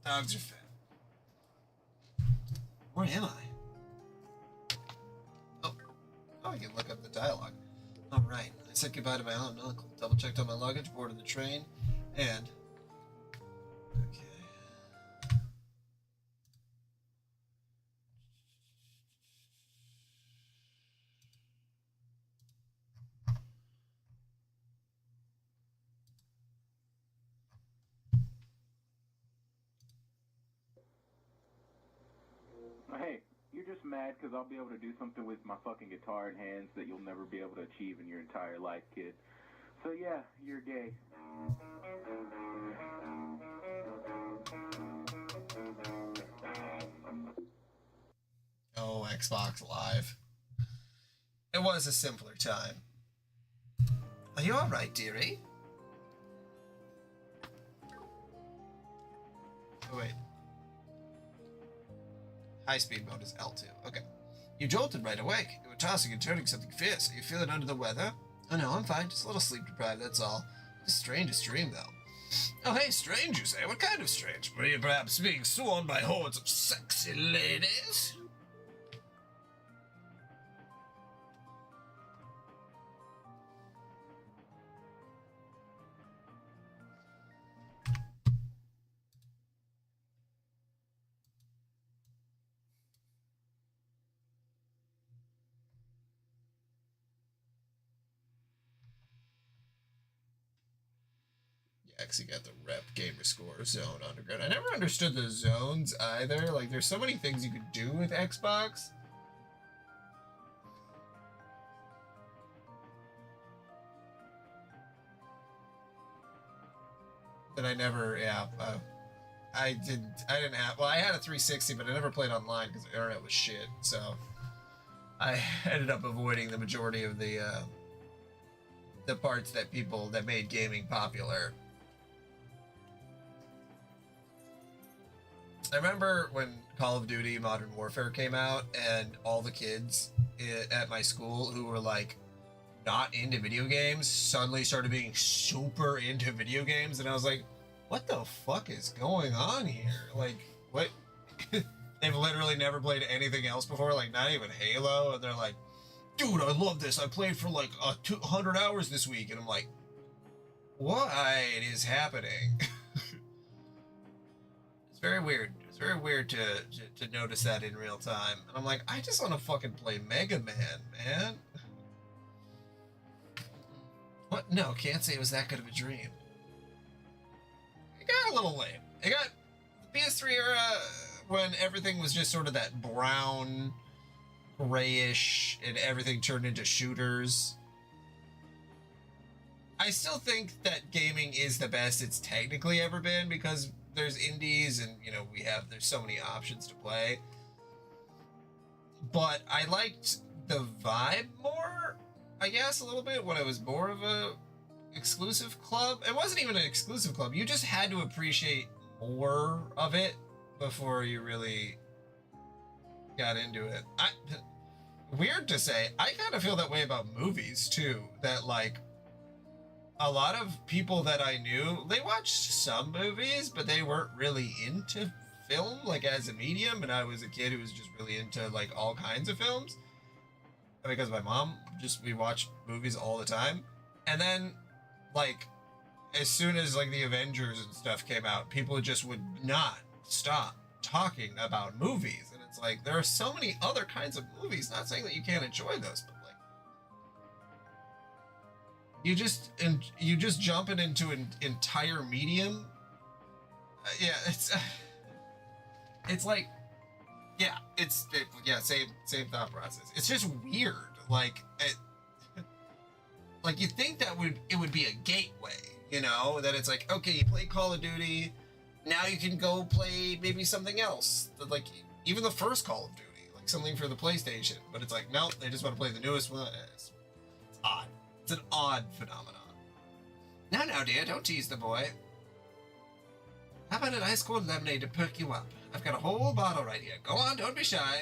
Dogs are fat. Where am I? Oh, I can look up the dialogue. All right. I said goodbye to my aunt and uncle. Double checked on my luggage, boarded the train, and okay. Hey, you're just mad because I'll be able to do something with my fucking guitar in hands that you'll never be able to achieve in your entire life, kid. So yeah, you're gay. Oh, Xbox Live. It was a simpler time. Are you alright, dearie? Oh, wait. High-speed mode is L2. Okay. You jolted right awake. You were tossing and turning something fierce. Are you feeling under the weather? Oh, no, I'm fine. Just a little sleep-deprived, that's all. The strangest dream, though. Oh, hey, strange, you say? What kind of strange? Were you perhaps being swarmed by hordes of sexy ladies? Actually got the rep gamer score zone underground. I never understood the zones either. Like, there's so many things you could do with Xbox. That I never, I didn't have, well, I had a 360, but I never played online because the internet was shit. So I ended up avoiding the majority of the parts that made gaming popular. I remember when Call of Duty Modern Warfare came out and all the kids at my school who were like not into video games suddenly started being super into video games, and I was like, what the fuck is going on here? Like, what? They've literally never played anything else before, like not even Halo, and they're like, dude, I love this. I played for like 200 hours this week, and I'm like, what is happening? It's very weird. It's very weird to notice that in real time. And I'm like, I just want to fucking play Mega Man, man. What? No, can't say it was that good of a dream. It got a little lame. It got the PS3 era when everything was just sort of that brown, grayish, and everything turned into shooters. I still think that gaming is the best it's technically ever been because there's indies and, you know, there's so many options to play. But I liked the vibe more, I guess, a little bit when it was more of a exclusive club. It wasn't even an exclusive club. You just had to appreciate more of it before you really got into it. Weird to say, I kind of feel that way about movies too, that like a lot of people that I knew, they watched some movies, but they weren't really into film, like as a medium, and I was a kid who was just really into like all kinds of films. Because my mom, we watched movies all the time. And then, like, as soon as like the Avengers and stuff came out, people just would not stop talking about movies. And it's like, there are so many other kinds of movies, not saying that you can't enjoy those, but you just jumping into an entire medium. It's like, same thought process. It's just weird. Like, like you think that it would be a gateway, you know, that it's like, okay, you play Call of Duty, now you can go play maybe something else, like even the first Call of Duty, like something for the PlayStation. But it's like, nope, they just want to play the newest one. It's odd. It's an odd phenomenon. Now, dear, don't tease the boy. How about an ice cold lemonade to perk you up? I've got a whole bottle right here. Go on, don't be shy.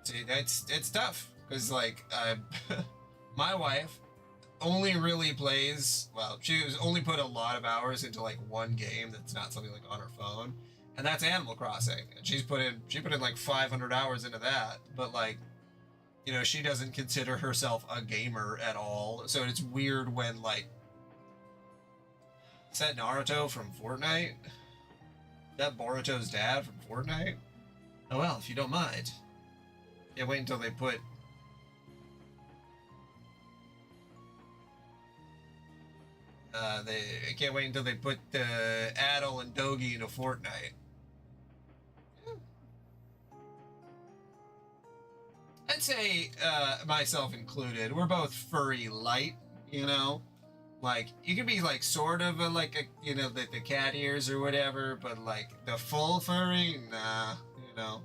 See, it's tough because like my wife only really plays, well, she's only put a lot of hours into like one game that's not something like on her phone, and that's Animal Crossing. And she put in like 500 hours into that, but like, you know, she doesn't consider herself a gamer at all. So it's weird when like, is that Naruto from Fortnite? Is that Boruto's dad from Fortnite? Oh well, if you don't mind. Yeah, wait until they put I can't wait until they put Adel and Dogi into Fortnite. I'd say, myself included, we're both furry light, you know? Like, you can be, like, sort of you know, the cat ears or whatever, but, like, the full furry, nah, you know?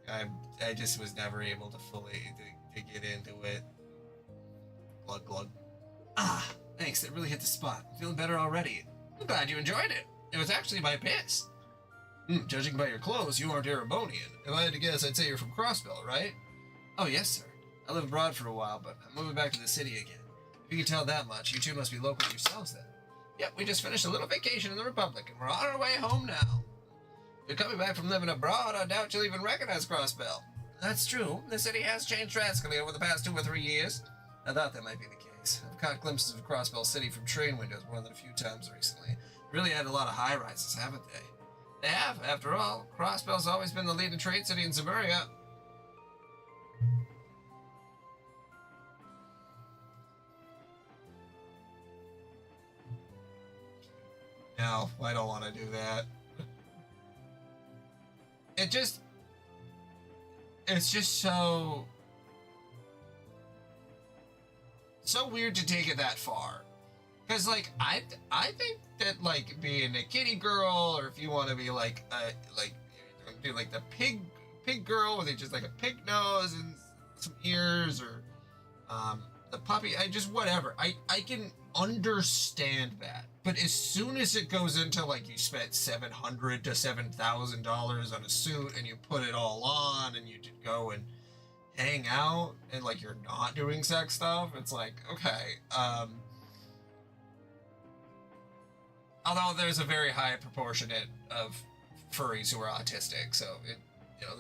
Like, I just was never able to fully, to get into it. Glug, glug. Ah! Thanks, that really hit the spot. I'm feeling better already. I'm glad you enjoyed it. It was actually my piss. Judging by your clothes, you aren't Erebonian. If I had to guess, I'd say you're from Crossbell, right? Oh, yes, sir. I lived abroad for a while, but I'm moving back to the city again. If you can tell that much, you two must be locals yourselves then. Yep, we just finished a little vacation in the Republic, and we're on our way home now. If you're coming back from living abroad, I doubt you'll even recognize Crossbell. That's true. The city has changed drastically over the past 2 or 3 years. I thought that might be the case. I've caught glimpses of Crossbell City from train windows more than a few times recently. Really had a lot of high-rises, haven't they? They have, after all. Crossbell's always been the leading trade city in Zemuria. No, I don't want to do that. It's just so weird to take it that far. Because, like, I think that, like, being a kitty girl, or if you want to be, like, do, like, the pig girl, where they just, like, a pig nose and some ears, or, the puppy, whatever. I can understand that. But as soon as it goes into, like, you spent $700 to $7,000 on a suit, and you put it all on, and you go and hang out, and, like, you're not doing sex stuff, it's like, okay, although there's a very high proportionate of furries who are autistic, so you know,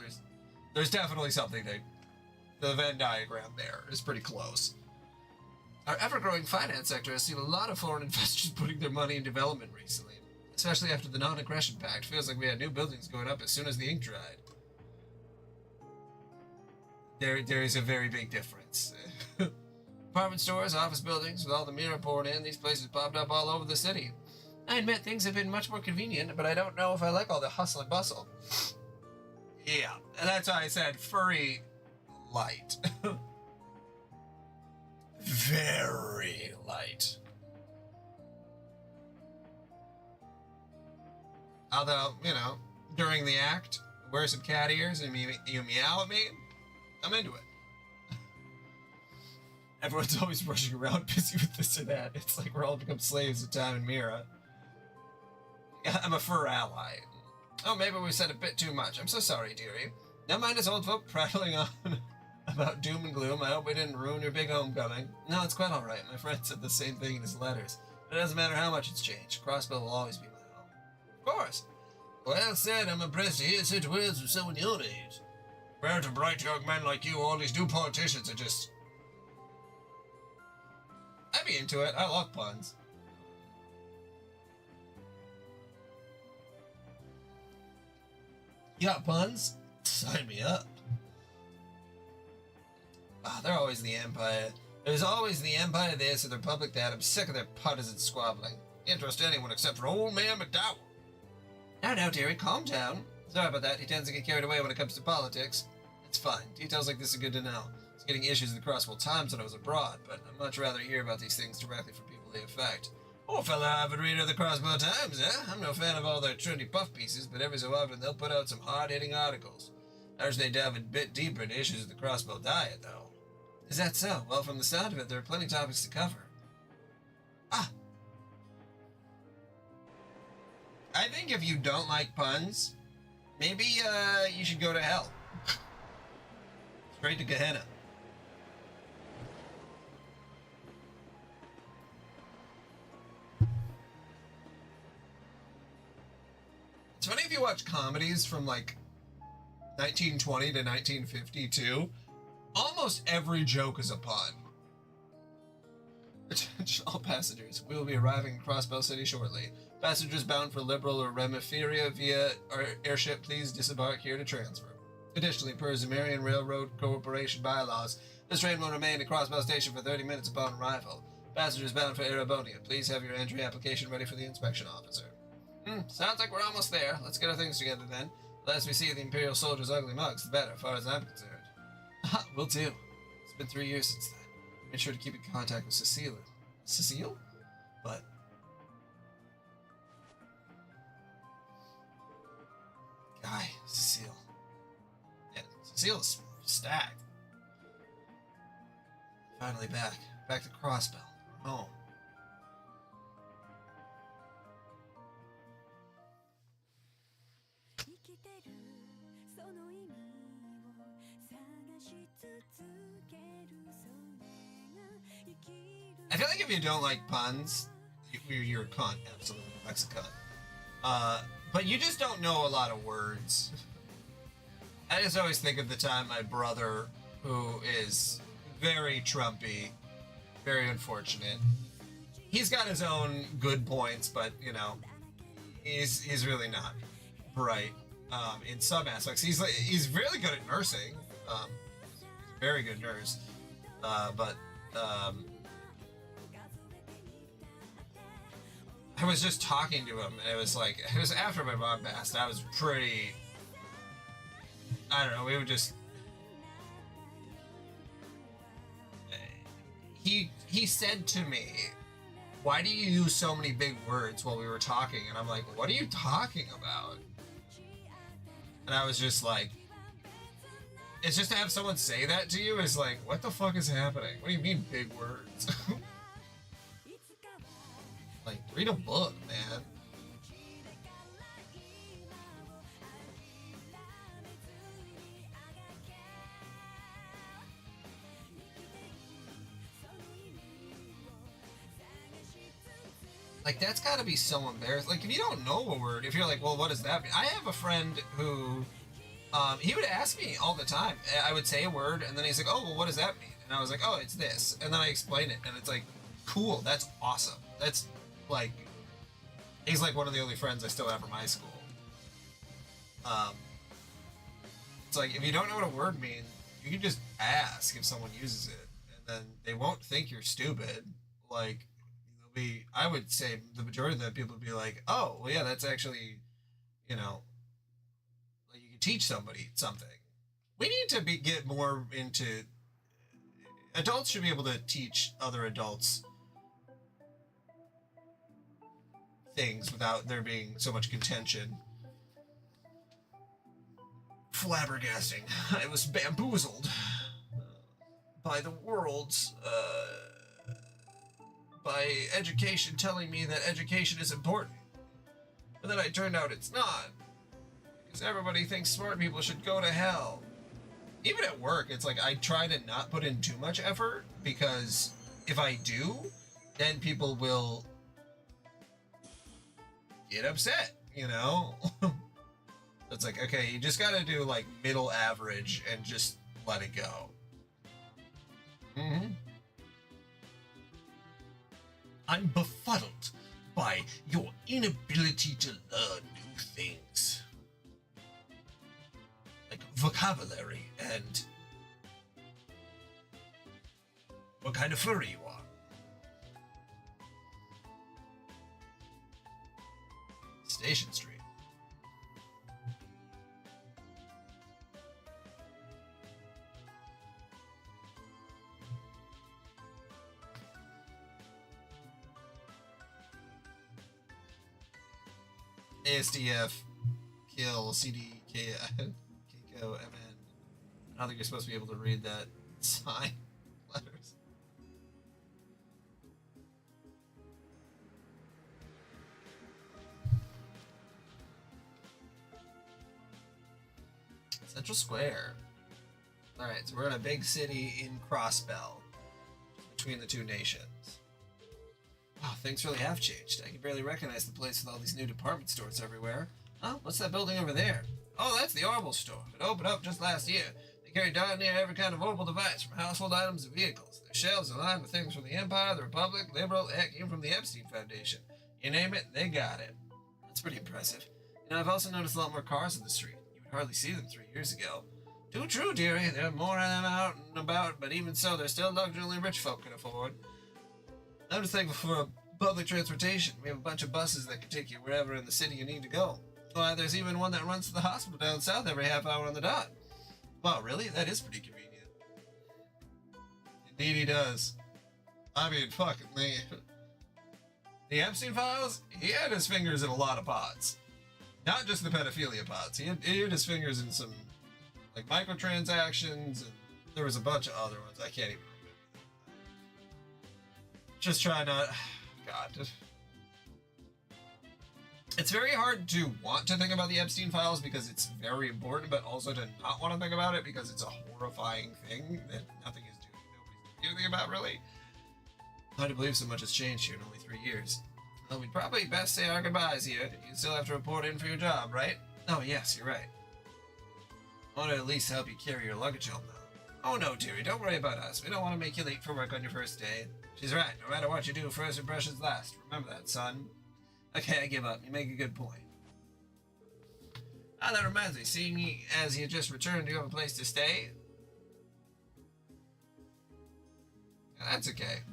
there's definitely something that the Venn diagram there is pretty close. Our ever-growing finance sector has seen a lot of foreign investors putting their money in development recently, especially after the non-aggression pact. Feels like we had new buildings going up as soon as the ink dried. There is a very big difference. Apartment stores, office buildings, with all the mirror poured in, these places popped up all over the city. I admit things have been much more convenient, but I don't know if I like all the hustle and bustle. Yeah, and that's why I said furry light. Very light. Although, you know, during the act, wear some cat ears and you meow at me, I'm into it. Everyone's always rushing around busy with this or that. It's like we're all become slaves of time and Mira. I'm a fur ally. Oh, maybe we said a bit too much. I'm so sorry, dearie. Never mind us old folk prattling on about doom and gloom. I hope we didn't ruin your big homecoming. No, it's quite alright. My friend said the same thing in his letters. But it doesn't matter how much it's changed. Crossbell will always be my home. Of course. Well said, I'm impressed to hear such words from someone your age. Rare to bright young men like you, all these new politicians are just... I'd be into it. I love puns. You got puns? Sign me up. Ah, they're always the Empire. There's always the Empire this or the Republic that. I'm sick of their partisan squabbling. Can't trust anyone except for old man McDowell. Now, dearie, calm down. Sorry about that. He tends to get carried away when it comes to politics. It's fine. Details like this are good to know. I was getting issues in the Crossbell Times when I was abroad, but I'd much rather hear about these things directly from people they affect. Oh, fellow avid reader of the Crossbell Times, eh? I'm no fan of all their trendy puff pieces, but every so often they'll put out some hard-hitting articles. I wish they dive a bit deeper into issues of the Crossbell diet, though. Is that so? Well, from the sound of it, there are plenty of topics to cover. Ah! I think if you don't like puns, maybe, you should go to hell. Straight to Gehenna. watch comedies from like 1920 to 1952, almost every joke is a pun. Attention all passengers, we will be arriving in Crossbell City shortly. Passengers bound for Liberal or Remiferia via our airship, please disembark here to transfer. Additionally, per Zemarian Railroad Corporation bylaws, this train will remain at Crossbell Station for 30 minutes upon arrival. Passengers bound for Erebonia, please have your entry application ready for the inspection officer. Sounds like we're almost there. Let's get our things together then. The less we see the Imperial soldiers' ugly mugs, the better, as far as I'm concerned. Will do. It's been 3 years since then. Make sure to keep in contact with Cecile. Cecile? But... Guy, Cecile. Yeah, Cecile's stacked. Finally back. Back to Crossbell. Home. I feel like if you don't like puns, you're a cunt. Absolutely. That's a cunt. But you just don't know a lot of words. I just always think of the time my brother, who is very Trumpy, very unfortunate. He's got his own good points, but, you know, he's really not bright in some aspects. He's really good at nursing. He's a very good nurse. But I was just talking to him, and it was after my mom passed. I was pretty, I don't know, we would just, he said to me, why do you use so many big words while we were talking? And I'm like, what are you talking about? And I was just like, it's just to have someone say that to you is like, what the fuck is happening? What do you mean big words? Like, read a book, man. Like, that's gotta be so embarrassing. Like, if you don't know a word, if you're like, well, what does that mean? I have a friend who, he would ask me all the time. I would say a word, and then he's like, oh, well, what does that mean? And I was like, oh, it's this. And then I explain it, and it's like, cool, that's awesome. That's, like, he's like one of the only friends I still have from high school. It's like, if you don't know what a word means, you can just ask if someone uses it, and then they won't think you're stupid. Like, I would say the majority of the people would be like, oh, well, yeah, that's actually, you know, like you can teach somebody something. We need to get more into, adults should be able to teach other adults things without there being so much contention. Flabbergasting. I was bamboozled by the world's, by education telling me that education is important. But then it turned out it's not. Because everybody thinks smart people should go to hell. Even at work, it's like I try to not put in too much effort, because if I do, then people will get upset, you know? It's like, okay, you just gotta do like middle average and just let it go. I'm befuddled by your inability to learn new things. Like vocabulary and what kind of furry you are. Station Street. ASDF, kill, CDK, Keiko, MN. I don't think you're supposed to be able to read that sign letters. Central Square. Alright, so we're in a big city in Crossbell, between the two nations. Wow, things really have changed. I can barely recognize the place with all these new department stores everywhere. Oh, what's that building over there? Oh, that's the Orbital store. It opened up just last year. They carry darn near every kind of orbital device, from household items to vehicles. Their shelves are lined with things from the Empire, the Republic, Liberal, heck, even from the Epstein Foundation. You name it, they got it. That's pretty impressive. You know, I've also noticed a lot more cars in the street. You would hardly see them 3 years ago. Too true, dearie. There are more of them out and about, but even so, they're still luxury only rich folk can afford. I'm just thankful for public transportation. We have a bunch of buses that can take you wherever in the city you need to go. Why, there's even one that runs to the hospital down south every half hour on the dot. Wow, really? That is pretty convenient. Indeed he does. I mean, fucking the Epstein files, he had his fingers in a lot of pots. Not just the pedophilia pots. He had his fingers in some, like, microtransactions, and there was a bunch of other ones. I can't even remember. Just try not... God. It's very hard to want to think about the Epstein files because it's very important, but also to not want to think about it because it's a horrifying thing that nothing is doing, nobody's doing anything about, really. Hard to believe so much has changed here in only 3 years. Well, we'd probably best say our goodbyes here. You still have to report in for your job, right? Oh, yes, you're right. I want to at least help you carry your luggage home now. Oh, no, dearie, don't worry about us. We don't want to make you late for work on your first day. She's right. No matter what you do, first impressions last. Remember that, son. Okay, I give up. You make a good point. Ah, that reminds me. Seeing as you just returned, do you have a place to stay? That's okay.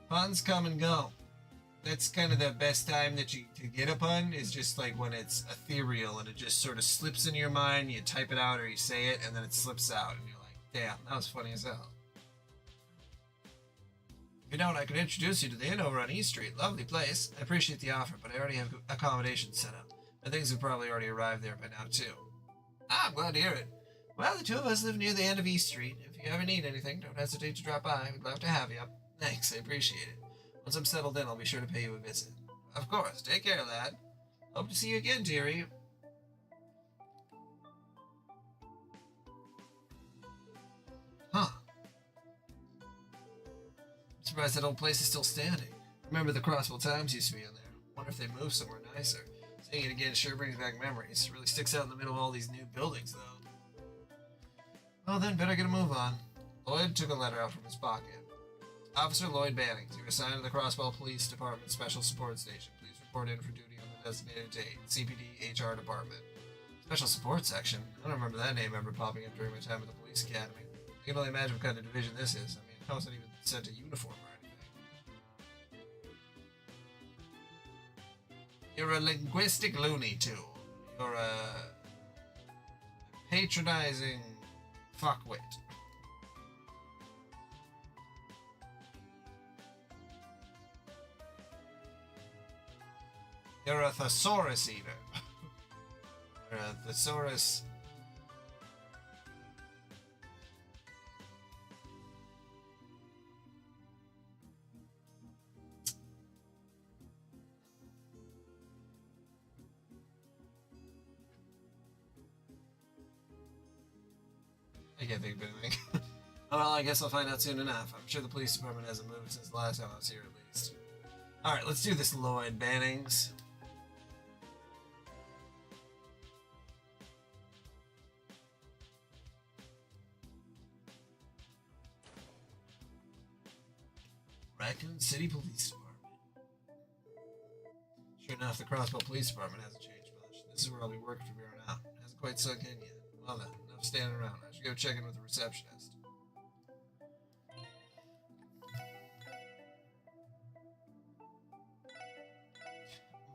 Puns come and go. That's kind of the best time that you to get a pun, is just like when it's ethereal and it just sort of slips in your mind, you type it out or you say it, and then it slips out, and you're like, damn, that was funny as hell. If you don't, I could introduce you to the inn over on East Street. Lovely place. I appreciate the offer, but I already have accommodations set up. And things have probably already arrived there by now, too. Ah, I'm glad to hear it. Well, the two of us live near the end of East Street. If you ever need anything, don't hesitate to drop by. We'd love to have you. Thanks, I appreciate it. Once I'm settled in, I'll be sure to pay you a visit. Of course. Take care, lad. Hope to see you again, dearie. Huh. I'm surprised that old place is still standing. Remember the Crossville Times used to be in there. Wonder if they moved somewhere nicer. Seeing it again sure brings back memories. It really sticks out in the middle of all these new buildings, though. Well then, better get a move on. Lloyd took a letter out from his pocket. Officer Lloyd Bannings, you're assigned to the Crossville Police Department Special Support Station. Please report in for duty on the designated date. CPD HR Department. Special Support Section? I don't remember that name ever popping up during my time at the police academy. I can only imagine what kind of division this is. I mean, I wasn't even sent a uniform or anything. You're a linguistic loony, too. You're a patronizing fuckwit. You're a thesaurus eater. You're a thesaurus... I can't think of anything. Oh, well, I guess I'll find out soon enough. I'm sure the police department hasn't moved since the last time I was here, at least. Alright, let's do this, Lloyd Bannings. Raccoon City Police Department. Sure enough, the Crossville Police Department hasn't changed much. This is where I'll be working from here on out. Hasn't quite sunk in yet. Well then, enough standing around. I should go check in with the receptionist.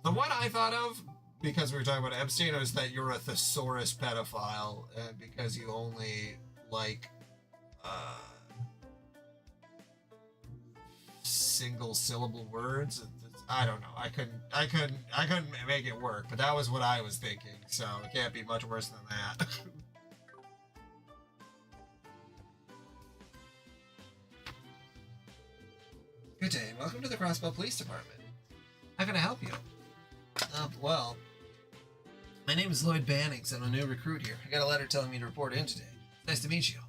The one I thought of, because we were talking about Epstein, is that you're a thesaurus pedophile, because you only like single syllable words. I don't know. I couldn't make it work, but that was what I was thinking. So it can't be much worse than that. Good day, and welcome to the Crossville Police Department. How can I help you? Well, my name is Lloyd Bannings. I'm a new recruit here. I got a letter telling me to report in today. Nice to meet you.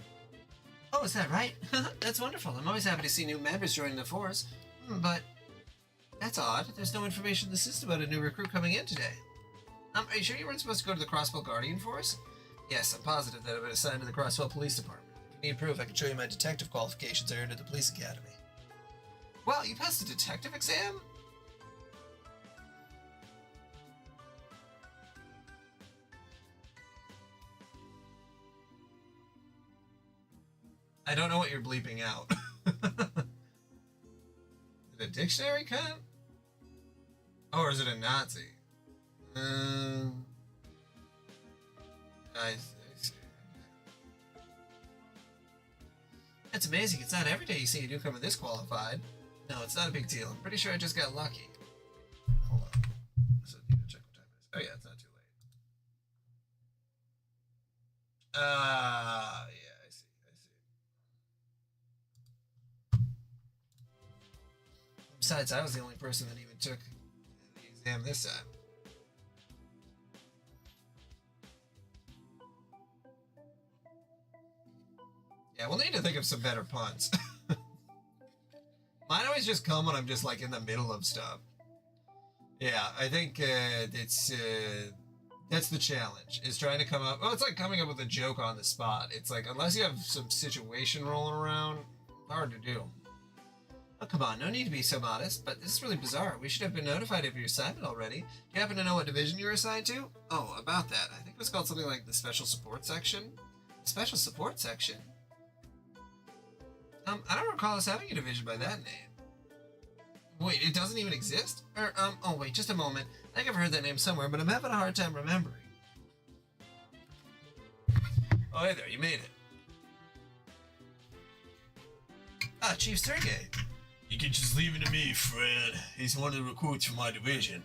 Oh, is that right? That's wonderful. I'm always happy to see new members joining the force. But that's odd. There's no information in the system about a new recruit coming in today. Are you sure you weren't supposed to go to the Crossbell Guardian Force? Yes, I'm positive that I've been assigned to the Crossbell Police Department. If you need proof, I can show you my detective qualifications I earned at the police academy. Wow, you passed the detective exam? I don't know what you're bleeping out. Is it a dictionary cut? Oh, or is it a Nazi? I see. It's amazing. It's not every day you see a newcomer this qualified. No, it's not a big deal. I'm pretty sure I just got lucky. Hold on. So I need to check what time it is. Oh yeah, it's not too late. Yeah, I see. Besides, I was the only person that even took the exam this time. Yeah, we'll need to think of some better puns. Mine always just come when I'm just like in the middle of stuff. Yeah, I think that's the challenge, is trying to come up. Well, it's like coming up with a joke on the spot. It's like, unless you have some situation rolling around, hard to do. Oh, come on, no need to be so modest, but this is really bizarre. We should have been notified of your assignment already. Do you happen to know what division you were assigned to? Oh, about that. I think it was called something like the Special Support Section. Special Support Section? I don't recall us having a division by that name. Wait, it doesn't even exist? Oh wait, just a moment. I think I've heard that name somewhere, but I'm having a hard time remembering. Oh, hey there, you made it. Ah, Chief Sergey. You can just leave it to me, Fred. He's one of the recruits for my division.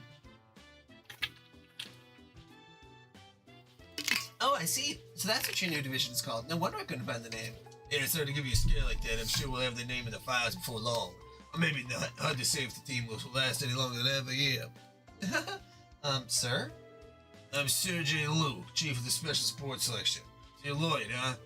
Oh, I see. So that's what your new division is called. No wonder I couldn't find the name. Yeah, sir, to give you a scare like that, I'm sure we'll have the name in the files before long. Or maybe not. Hard to say if the team will last any longer than ever, yeah. Sir? I'm Sergey Liu, Chief of the Special Support Section. So you're Lloyd, huh?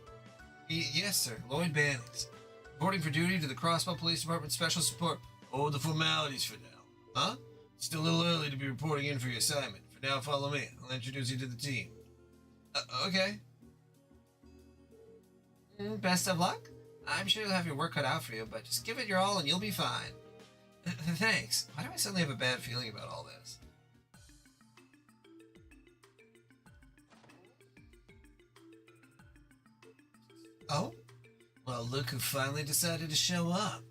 Yes, sir. Lloyd Bannings. Reporting for duty to the Crossbell Police Department Special Support. Hold the formalities for now. Huh? It's still a little early to be reporting in for your assignment. For now, follow me. I'll introduce you to the team. Okay. Best of luck? I'm sure you'll have your work cut out for you, but just give it your all and you'll be fine. Thanks. Why do I suddenly have a bad feeling about all this? Oh? Well, look who finally decided to show up.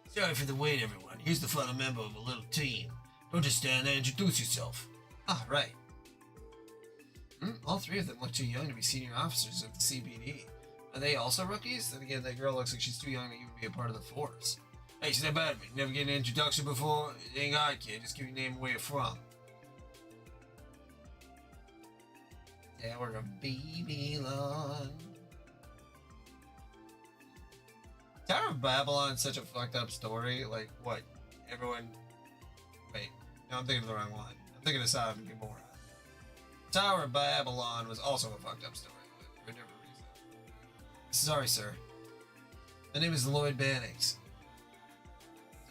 Sorry for the wait, everyone. Here's the final member of a little team. Don't just stand there and introduce yourself. Ah, right. All three of them look too young to be senior officers of the CPD. Are they also rookies? Then again, that girl looks like she's too young to even be a part of the force. Hey, step out of me. Never get an introduction before? It ain't hard, kid. Just give your name and where you're from. Tower of Babylon. Tower of Babylon is such a fucked up story. Like, what? Everyone... Wait. No, I'm thinking of the wrong one. I'm thinking of Sodom and Gomorrah. Tower of Babylon was also a fucked up story, but for a different reason. Sorry, sir. My name is Lloyd Bannings,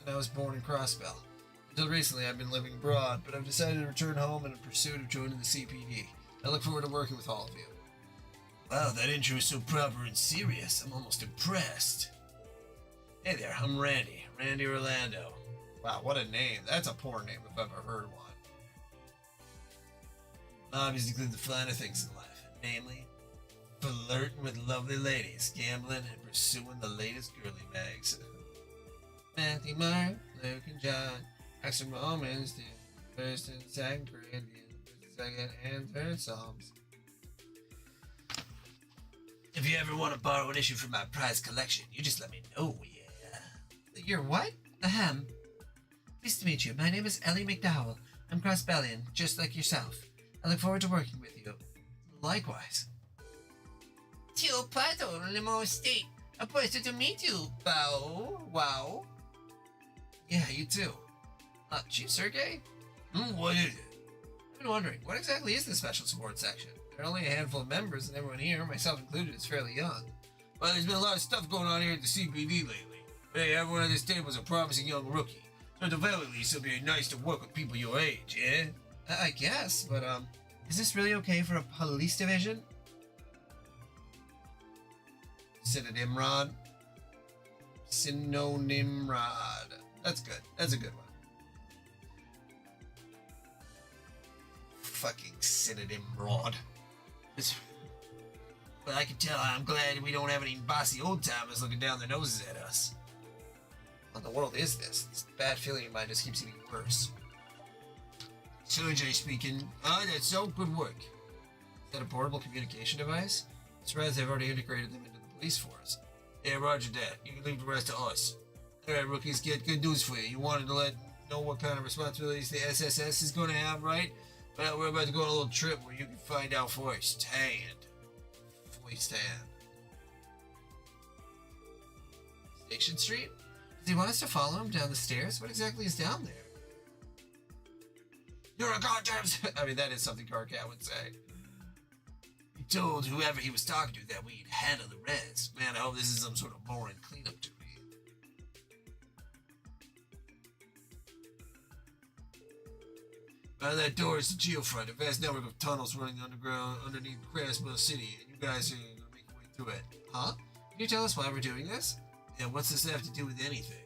and I was born in Crossbell. Until recently, I've been living abroad, but I've decided to return home in pursuit of joining the CPD. I look forward to working with all of you. Wow, that intro is so proper and serious. I'm almost impressed. Hey there, I'm Randy. Randy Orlando. Wow, what a name. That's a porn name if I've ever heard one. Hobbies include the finer things in life, namely, flirting with lovely ladies, gambling, and pursuing the latest girly mags. Matthew, Mark, Luke, and John, extra moments, the first and second Corinthians, the second and third Psalms. If you ever want to borrow an issue from my prize collection, you just let me know, yeah. You're what? Ahem. Pleased to meet you. My name is Ellie McDowell. I'm Crossbellian, just like yourself. I look forward to working with you. Likewise. Tio Pato, Limo State. A pleasure to meet you, Bow. Wow. Yeah, you too. Chief Sergey? What is it? I've been wondering, what exactly is the Special Support Section? There are only a handful of members, and everyone here, myself included, is fairly young. Well, there's been a lot of stuff going on here at the CPD lately. Hey, everyone at this table is a promising young rookie. So at the very least, it'll be nice to work with people your age, yeah? I guess, but, is this really okay for a police division? Synonimrod. Synonimrod. That's good. That's a good one. Fucking Synonimrod. Well, I can tell I'm glad we don't have any bossy old-timers looking down their noses at us. What in the world is this? This bad feeling in mine just keeps getting worse. Sergey speaking. That's so good work. Is that a portable communication device? Surprised they've already integrated them into the police force. Yeah, roger that. You can leave the rest to us. Alright, rookies, get good news for you. You wanted to know what kind of responsibilities the SSS is going to have, right? Well, we're about to go on a little trip where you can find out firsthand. Station Street? Does he want us to follow him down the stairs? What exactly is down there? You're a goddamn... I mean, that is something Karkat would say. He told whoever he was talking to that we'd handle the rest. Man, I hope this is some sort of boring cleanup to me. That door is the geofront, a vast network of tunnels running underground underneath Craswell City, and you guys are going to make your way through it. Huh? Can you tell us why we're doing this? Yeah, what's this have to do with anything?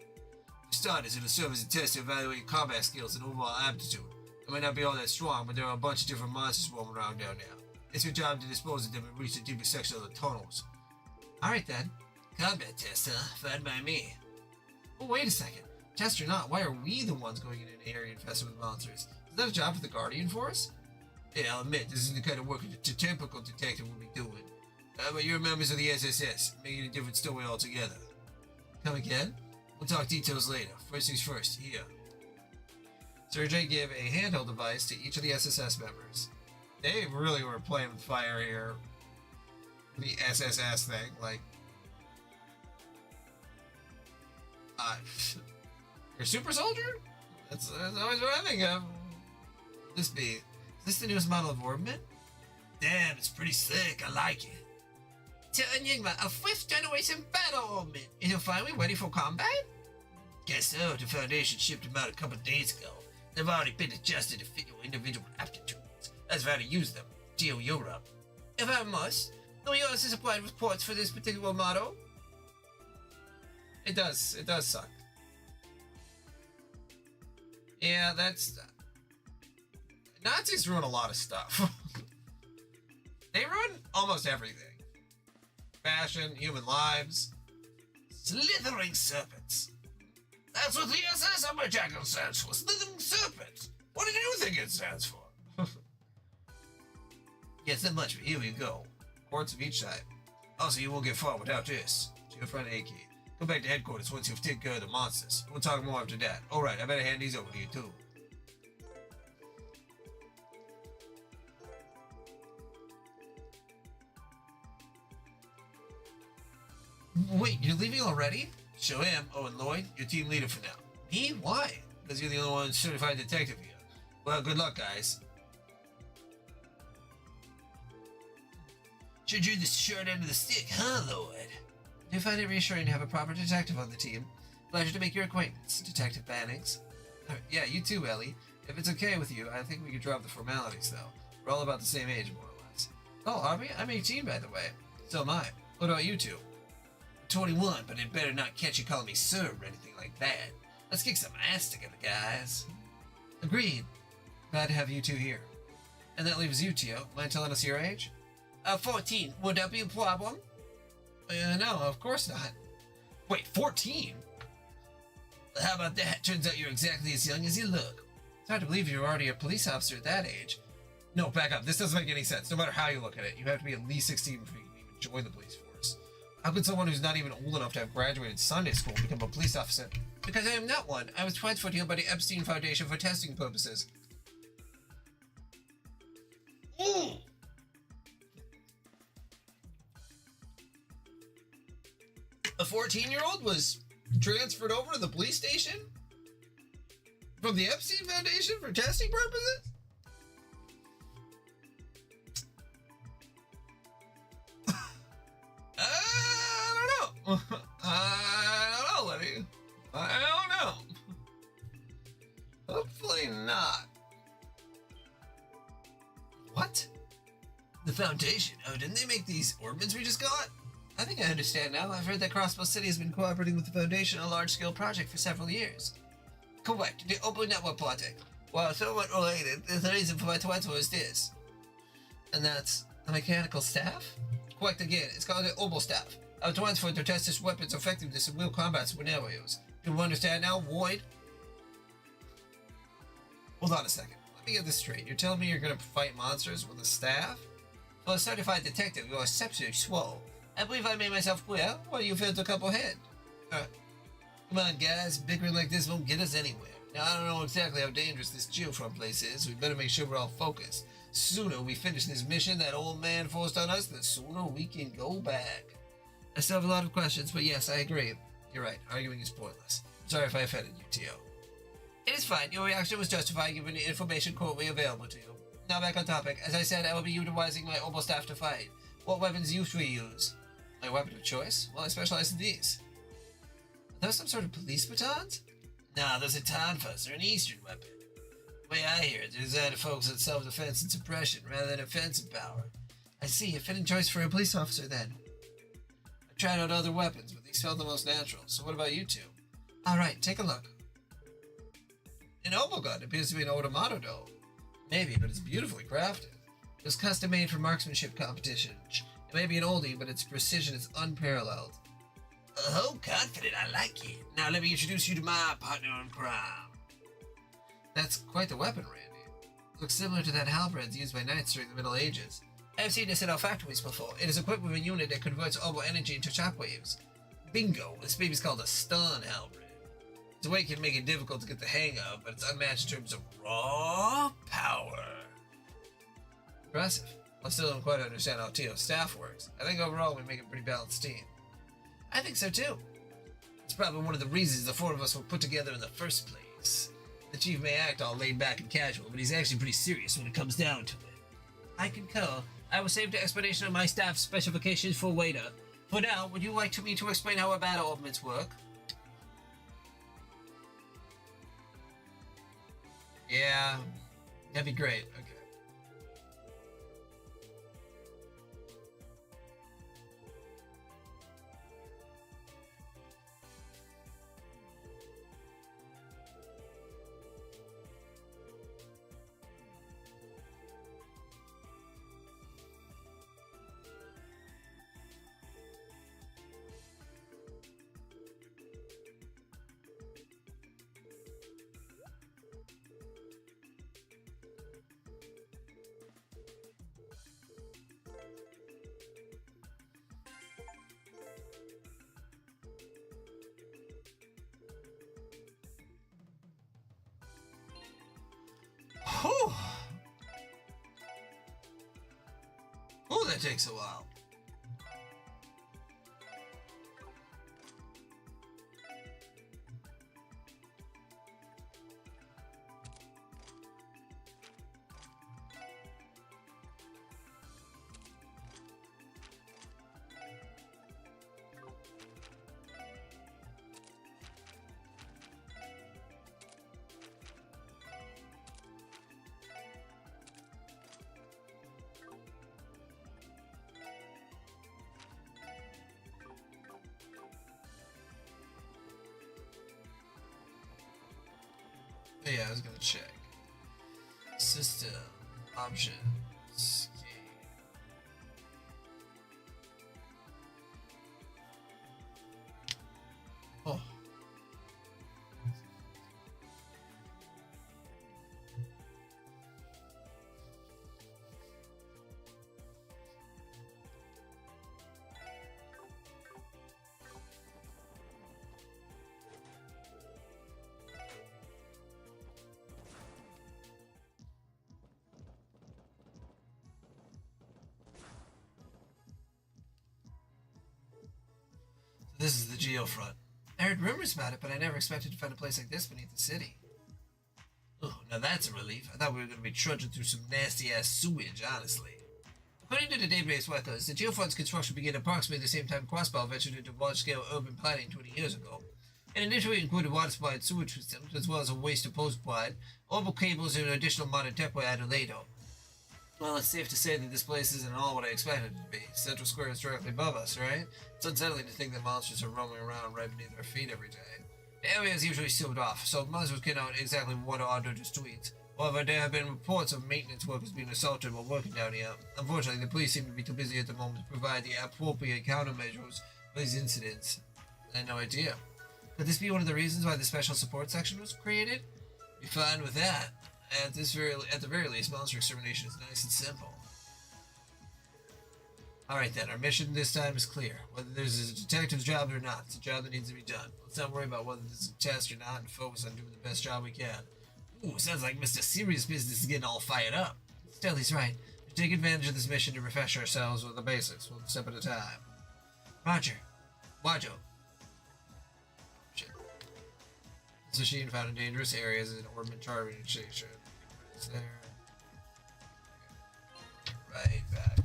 For starters, it'll serve as a test to evaluate your combat skills and overall aptitude. It might not be all that strong, but there are a bunch of different monsters roaming around down there. It's your job to dispose of them and reach the deepest section of the tunnels. Alright then. Combat test, huh? Fine by me. Oh, wait a second. Test or not, why are we the ones going into an area infested with monsters? Is that a job for the Guardian Force? Yeah, I'll admit, this isn't the kind of work a typical detective would be doing. But you're members of the SSS, making a different story altogether. Come again? We'll talk details later. First things first, here. Sergey gave a handheld device to each of the SSS members. They really were playing with fire here. The SSS thing, like... you're a super soldier? That's always what I think of. This be? Is this the newest model of Orbman? Damn, it's pretty slick. I like it. To Enigma, a 5th generation battle Orbman. Is it finally ready for combat? Guess so. The Foundation shipped them out a couple days ago. They've already been adjusted to fit your individual aptitudes. That's how to use them. Deal Europe. If I must, no yours is supplied with ports for this particular model. It does suck. Yeah, that's... Nazis ruin a lot of stuff. They ruin almost everything. Fashion, human lives. Slithering serpents. That's what the SS Umberjackal stands for. Slithering serpents. What did you think it stands for? Yes, that much, but here we go. Ports of each side. Also, you won't get far without this. To your friend AK. Go back to headquarters once you've taken care of the monsters. We'll talk more after that. Alright, I better hand these over to you too. Wait, you're leaving already? Sure am. Oh, and Lloyd, your team leader for now. Me? Why? Because you're the only one certified detective here. Well, good luck, guys. Should you the short end of the stick, huh, Lloyd? Do you find it reassuring to have a proper detective on the team? Pleasure to make your acquaintance, Detective Bannings. Yeah, you too, Ellie. If it's okay with you, I think we could drop the formalities, though. We're all about the same age, more or less. Oh, are we? I'm 18, by the way. So am I. What about you two? 21, but it better not catch you calling me sir or anything like that. Let's kick some ass together, guys. Agreed. Glad to have you two here. And that leaves you, Tio. Mind telling us your age? 14. Would that be a problem? No, of course not. Wait, 14? How about that? Turns out you're exactly as young as you look. It's hard to believe you're already a police officer at that age. No, back up. This doesn't make any sense. No matter how you look at it, you have to be at least 16 before you can even join the police force. How could someone who's not even old enough to have graduated Sunday school become a police officer? Because I am not one. I was transferred here by the Epstein Foundation for testing purposes. Ooh! A 14-year-old was transferred over to the police station? From the Epstein Foundation for testing purposes? I don't know. I don't know, Lenny. I don't know. What? The Foundation? Oh, didn't they make these orbits we just got? I think I understand now. I've heard that Crossbow City has been cooperating with the Foundation on a large-scale project for several years. Correct. The Open Network Project. While somewhat related, the reason for my transfer is this. And that's a mechanical staff? Correct again. It's called the Obel Staff. I was transferred to test this weapon's effectiveness in real combat scenarios. Do you understand now, Void? Hold on a second. Let me get this straight. You're telling me you're going to fight monsters with a staff? For a certified detective, you're exceptionally swole. I believe I made myself clear. Why do you feel to couple head? Come on, guys. Bickering like this won't get us anywhere. Now, I don't know exactly how dangerous this geofront place is. We better make sure we're all focused. Sooner we finish this mission that old man forced on us, the sooner we can go back. I still have a lot of questions, but yes, I agree. You're right. Arguing is pointless. Sorry if I offended you, Tio. It is fine. Your reaction was justified given the information currently available to you. Now back on topic. As I said, I will be utilizing my Obel Staff to fight. What weapons you three use? My weapon of choice? Well, I specialize in these. Are those some sort of police batons? Nah, those are tonfas. They're an Eastern weapon. The way I hear it, they're designed to focus on self-defense and suppression rather than offensive power. I see. A fitting choice for a police officer, then. I've tried out other weapons, but these felt the most natural. So what about you two? Alright, take a look. An Obel gun appears to be an automato though. Maybe, but it's beautifully crafted. It was custom made for marksmanship competition. It may be an oldie, but its precision is unparalleled. Oh, confident, I like it. Now let me introduce you to my partner in crime. That's quite the weapon, Randy. Looks similar to that halberds used by knights during the Middle Ages. I've seen this in our factories before. It is equipped with a unit that converts Obel energy into shockwaves. Bingo, this baby's called a stun halberd. Its weight can make it difficult to get the hang of, but it's unmatched in terms of raw power. Impressive. I still don't quite understand how Tio's staff works. I think overall we make a pretty balanced team. I think so too. It's probably one of the reasons the four of us were put together in the first place. The chief may act all laid back and casual, but he's actually pretty serious when it comes down to it. I concur. I will save the explanation of my staff's specifications for later. For now, would you like me to explain how our battle ornaments work? Yeah, that'd be great. Okay. Whew. Oh, that takes a while. Yeah, I was gonna check. System, options, game. Oh. This is the geofront. I heard rumors about it, but I never expected to find a place like this beneath the city. Oh, now that's a relief. I thought we were going to be trudging through some nasty-ass sewage, honestly. According to the database records, the geofront's construction began approximately the same time Crossbow ventured into large-scale urban planning 20 years ago. It initially included water supply and sewage systems, as well as a waste disposal plant. Orbital cables and additional modern tech were added later. Well, it's safe to say that this place isn't all what I expected it to be. Central Square is directly above us, right? It's unsettling to think that monsters are roaming around right beneath our feet every day. The area is usually sealed off, so monsters cannot exactly wander onto the streets. However, there have been reports of maintenance workers being assaulted while working down here. Unfortunately, the police seem to be too busy at the moment to provide the appropriate countermeasures for these incidents. I had no idea. Could this be one of the reasons why the special support section was created? Be fine with that. At the very least, monster extermination is nice and simple. Alright then, our mission this time is clear. Whether this is a detective's job or not, it's a job that needs to be done. Let's not worry about whether this is a test or not and focus on doing the best job we can. Ooh, sounds like Mr. Serious Business is getting all fired up. Still, he's right. We take advantage of this mission to refresh ourselves with the basics, one step at a time. Roger. Wajo. Shit. This machine found in dangerous areas in Orbit charging station. It's there. Right back.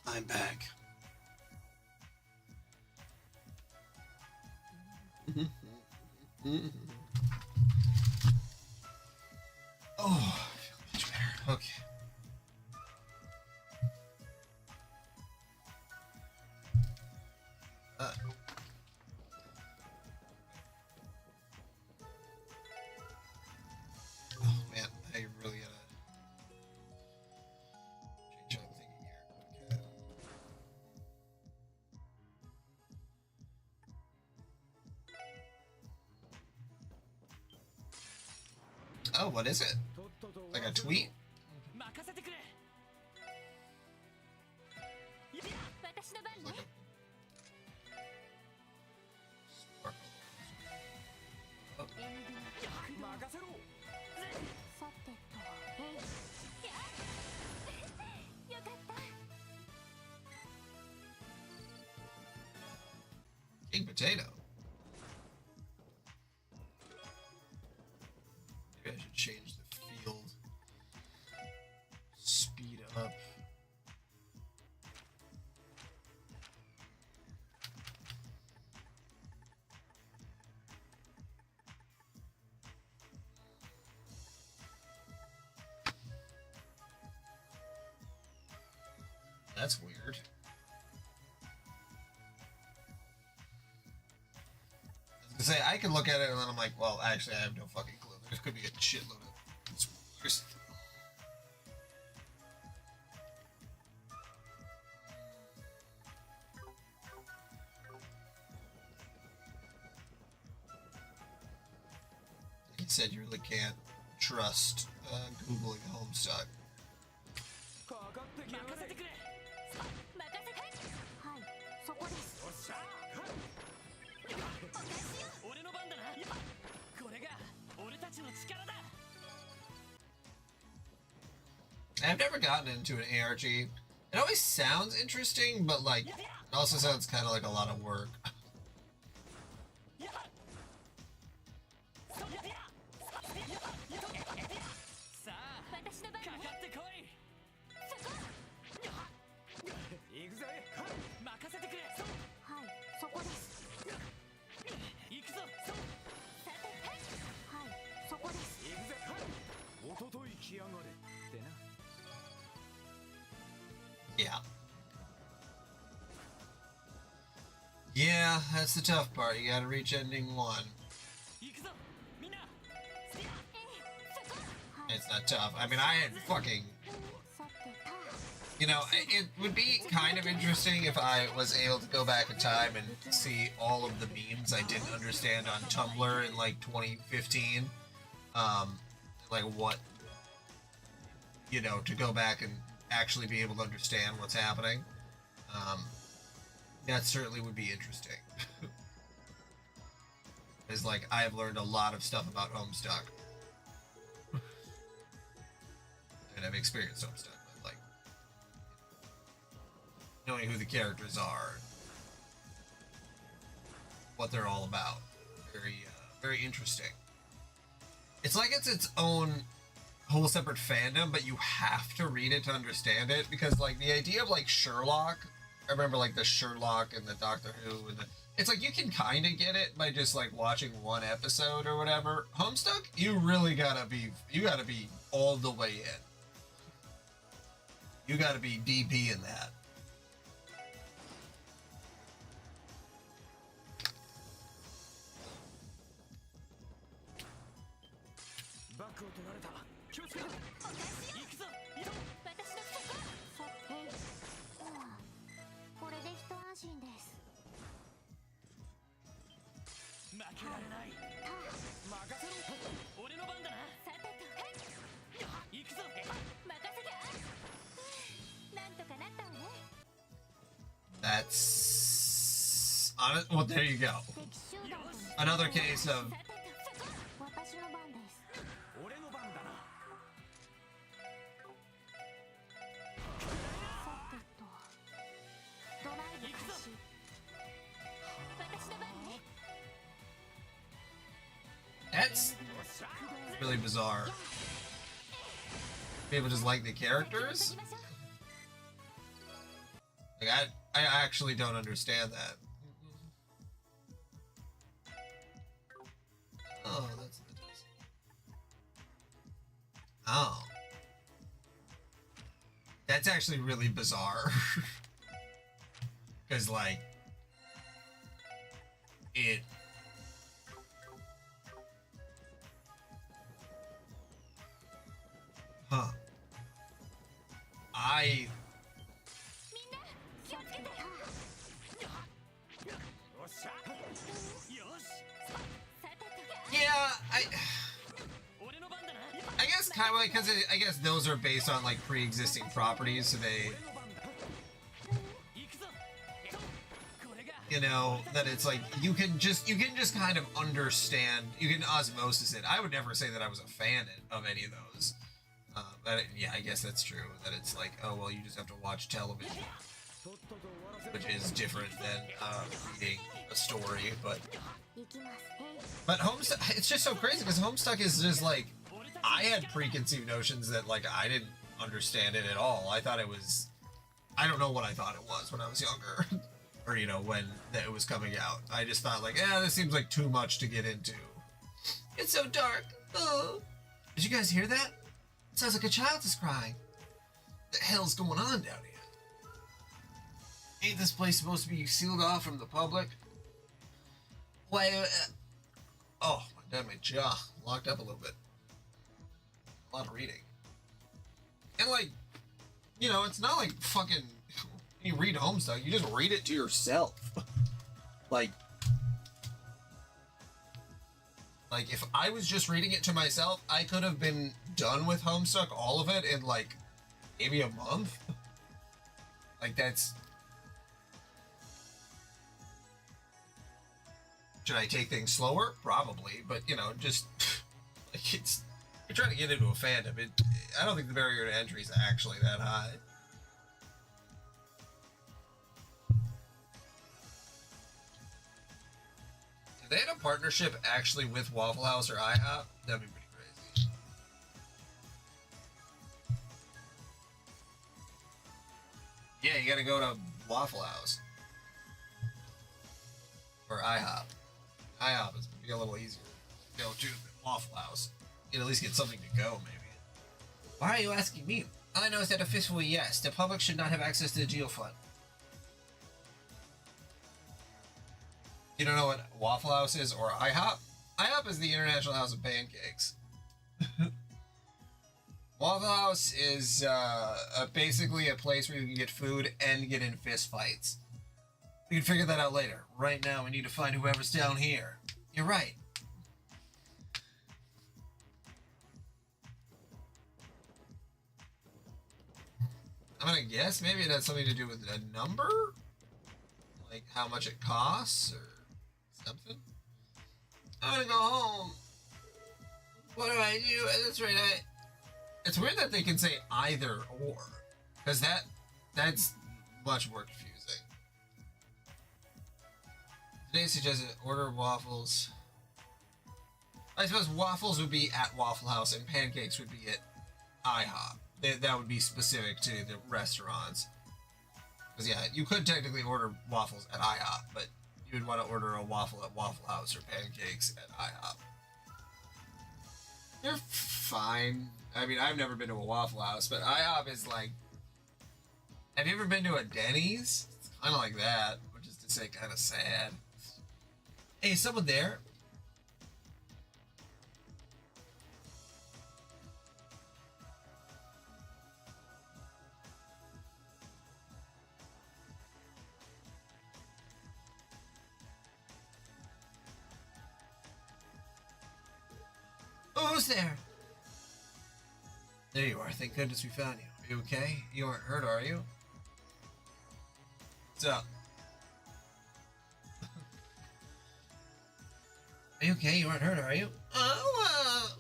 I'm back. Oh, I feel much better. Okay. Oh man, I really gotta change what I'm thinking here. Okay. Oh, what is it? Like a tweet? King Potato. Maybe I should change the field. Speed up. That's weird. Say I can look at it and then I'm like, well, actually, I have no fucking clue. There could be a shitload of spoilers. Like you said, you really can't trust Googling Homestuck. I've never gotten into an ARG. It always sounds interesting, but like, it also sounds kind of like a lot of work. Yeah. Yeah, that's the tough part. You gotta reach ending 1. It's not tough. I mean, I had fucking... You know, it would be kind of interesting if I was able to go back in time and see all of the memes I didn't understand on Tumblr in, like, 2015. Like, what... You know, to go back and actually be able to understand what's happening. That certainly would be interesting. It's like, I have learned a lot of stuff about Homestuck. And I've experienced Homestuck, but like, knowing who the characters are, what they're all about. Very interesting. It's like it's its own whole separate fandom, but you have to read it to understand it, because like the idea of like Sherlock, I remember like the Sherlock and the Doctor Who and the, it's like you can kind of get it by just like watching one episode or whatever. Homestuck, you really gotta be all the way in. You gotta be DP in that. That's... well, there you go. Another case of... That's really bizarre. People just like the characters? Like, I actually don't understand that. Oh, that's oh. That's actually really bizarre. Because, like, it... Huh. Yeah, I guess kind of like, because I guess those are based on like pre-existing properties, so they, you know, that it's like you can just kind of understand, you can osmosis it. I would never say that I was a fan of any of those. But yeah, I guess that's true. That it's like, oh well, you just have to watch television, which is different than reading a story. But Homestuck, it's just so crazy because Homestuck is just like, I had preconceived notions that like I didn't understand it at all. I thought it was, I don't know what I thought it was when I was younger, or you know when it was coming out. I just thought like, yeah, this seems like too much to get into. It's so dark. Oh. Did you guys hear that? It sounds like a child is crying. What the hell's going on down here? Ain't this place supposed to be sealed off from the public? Why, oh, my jaw locked up a little bit. A lot of reading. And like, you know, it's not like fucking, you read Homestuck, you just read it to yourself. Like if I was just reading it to myself, I could have been done with Homestuck, all of it, in like maybe a month. Like that's... Should I take things slower? Probably, but you know, just like it's, you're trying to get into a fandom. I don't think the barrier to entry is actually that high. If they had a partnership actually with Waffle House or IHOP, that'd be pretty crazy. Yeah, you gotta go to Waffle House. Or IHOP. IHOP is gonna be a little easier to go to than Waffle House. You'd at least get something to go, maybe. Why are you asking me? All I know is that a fistful yes. The public should not have access to the GeoFund. You don't know what Waffle House is or IHOP? IHOP is the International House of Pancakes. Waffle House is basically a place where you can get food and get in fist fights. We can figure that out later. Right now, we need to find whoever's down here. You're right. I'm gonna guess maybe it has something to do with a number? Like how much it costs or something? I'm gonna go home. What do I do? That's right, it's weird that they can say either or. Because that's much more confusing. Today suggested order waffles. I suppose waffles would be at Waffle House and pancakes would be at IHOP. That would be specific to the restaurants. Because yeah, you could technically order waffles at IHOP, but you would want to order a waffle at Waffle House or pancakes at IHOP. They're fine. I mean, I've never been to a Waffle House, but IHOP is like... Have you ever been to a Denny's? It's kind of like that, which is to say kind of sad. Hey, is someone there? Oh, who's there? There you are. Thank goodness we found you. Are you okay? You aren't hurt, are you? What's up? Are you okay? You aren't hurt, are you?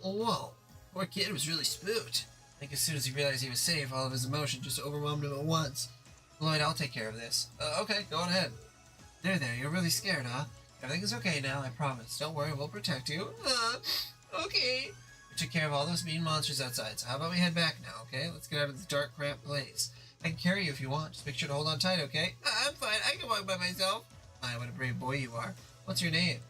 Whoa. Poor kid was really spooked. I think as soon as he realized he was safe, all of his emotion just overwhelmed him at once. Lloyd, I'll take care of this. Okay, go on ahead. There, you're really scared, huh? Everything is okay now, I promise. Don't worry, we'll protect you. Okay. We took care of all those mean monsters outside, so how about we head back now, okay? Let's get out of this dark, cramped place. I can carry you if you want. Just make sure to hold on tight, okay? I'm fine. I can walk by myself. My, what a brave boy you are. What's your name?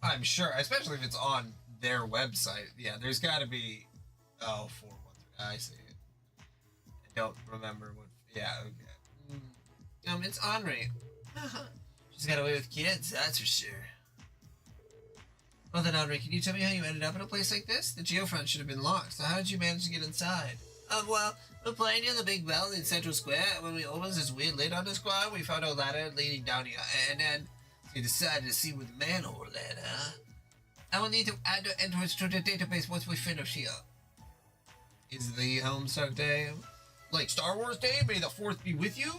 I'm sure, especially if it's on their website. Yeah, there's got to be. Oh, 413. I see it. I don't remember what. Yeah, okay. It's Henri. She's got away with kids, that's for sure. Well then, Henri, can you tell me how you ended up in a place like this? The geofront should have been locked, so how did you manage to get inside? Well, we're playing near the big bell in Central Square. When we opened this weird lid on the square, we found a ladder leading down here, and then we decided to see where the manhole led, huh? I will need to add the entrance to the database once we finish here. Is the Homestuck Day like Star Wars Day? May the 4th be with you?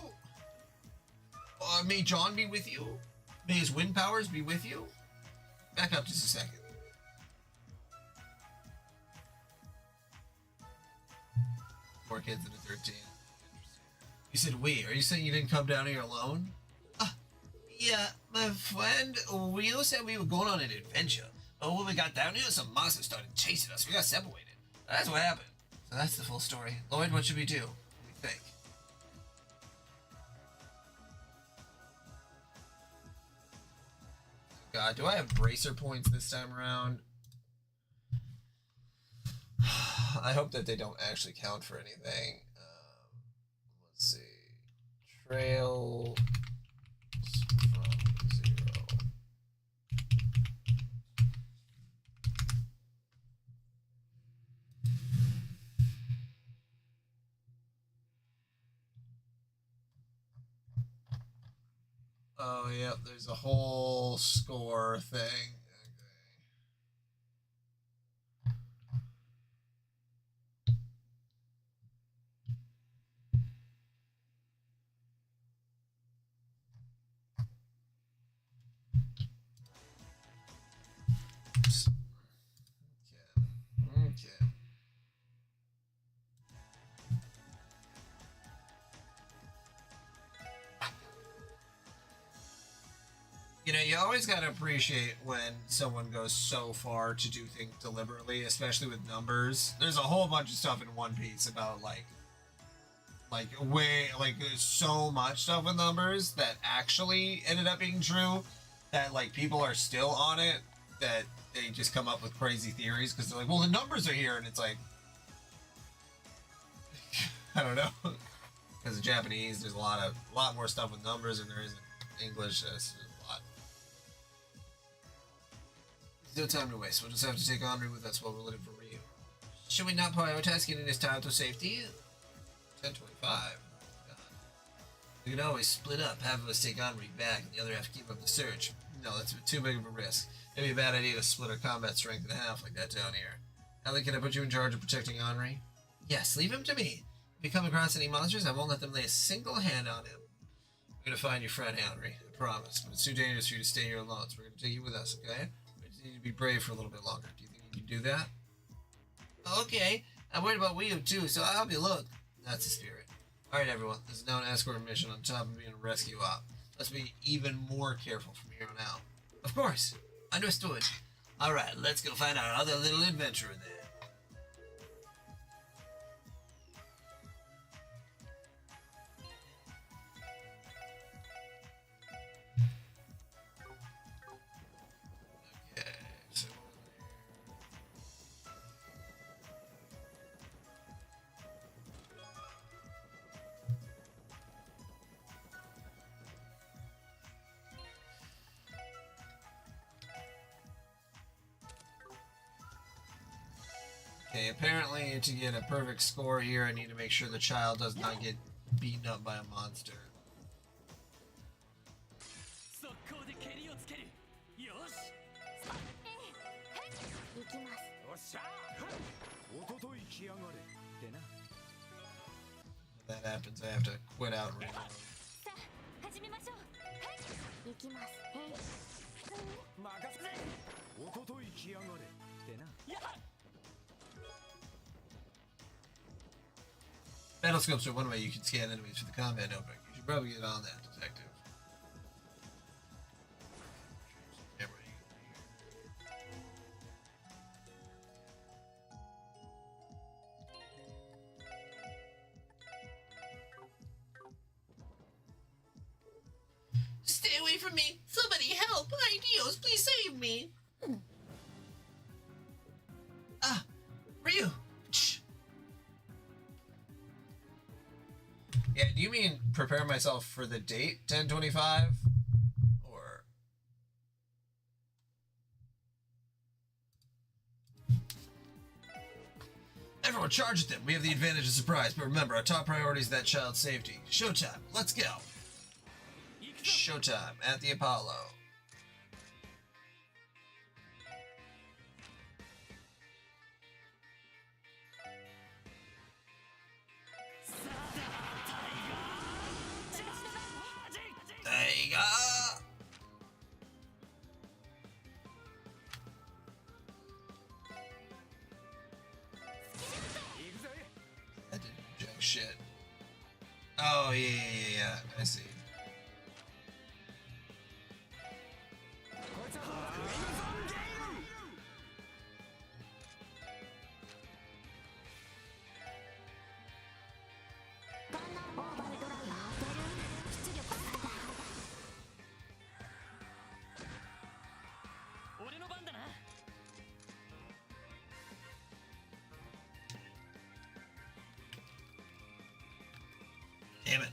May John be with you? May his wind powers be with you? Back up just a second. Four kids and a 13. You said we. Are you saying you didn't come down here alone? Yeah, my friend Rio said we were going on an adventure. But when we got down here, some monsters started chasing us. We got separated. That's what happened. So that's the full story. Lloyd, what should we do? What do you think? God, do I have bracer points this time around? I hope that they don't actually count for anything. Let's see. Trail from 0. Oh, yep, there's a whole score thing. Okay. You know, you always gotta appreciate when someone goes so far to do things deliberately, especially with numbers. There's a whole bunch of stuff in One Piece about there's so much stuff with numbers that actually ended up being true that like people are still on it, that they just come up with crazy theories because they're like, well, the numbers are here, and it's like, I don't know, because in Japanese there's a lot more stuff with numbers than there is in English. There's a lot. There's no time to waste. We'll just have to take Henri with us while we're looking for Ryu. Should we not prioritize getting this town to safety? 10:25. We could always split up. Half of us take Henri back, and the other half keep up the search. No, that's too big of a risk. It'd be a bad idea to split our combat strength in half like that down here. Ellie, can I put you in charge of protecting Henri? Yes, leave him to me. If you come across any monsters, I won't let them lay a single hand on him. We're gonna find your friend Henri, I promise. But it's too dangerous for you to stay here alone, so we're gonna take you with us, okay? We just need to be brave for a little bit longer. Do you think you can do that? Okay. I'm worried about Ryu too, so I'll help you look. That's the spirit. Alright everyone, this is now an escort mission on top of being a rescue op. Let's be even more careful from here on out. Of course. Understood. Alright, let's go find our other little adventurer there. Okay, apparently to get a perfect score here, I need to make sure the child does not get beaten up by a monster. If that happens, I have to quit out and reload. Battle scopes are one way you can scan enemies for the combat notebook. You should probably get on that, detective. Stay away from me! Somebody help! Ay Dios, please save me! Ah! Ryu! Shh. Yeah, do you mean prepare myself for the date, 10/25? Or... Everyone charge at them! We have the advantage of surprise, but remember, our top priority is that child's safety. Showtime! Let's go! Showtime at the Apollo. Taiga! That didn't do jack shit. Oh, yeah. I see. Damn it.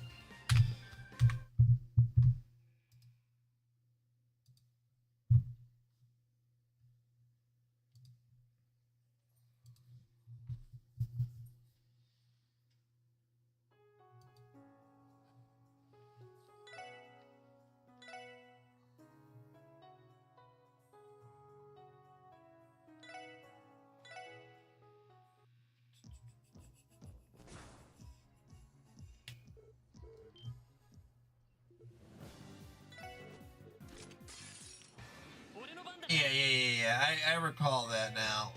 Yeah. I recall that now.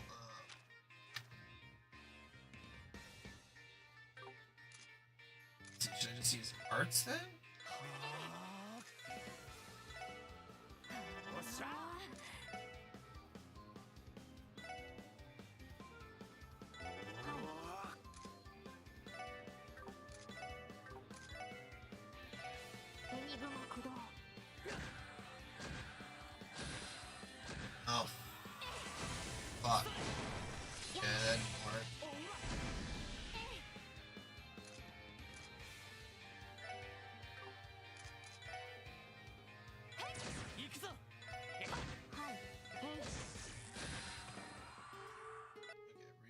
Should I just use arts then? Oh. Fuck. Yeah, that didn't work.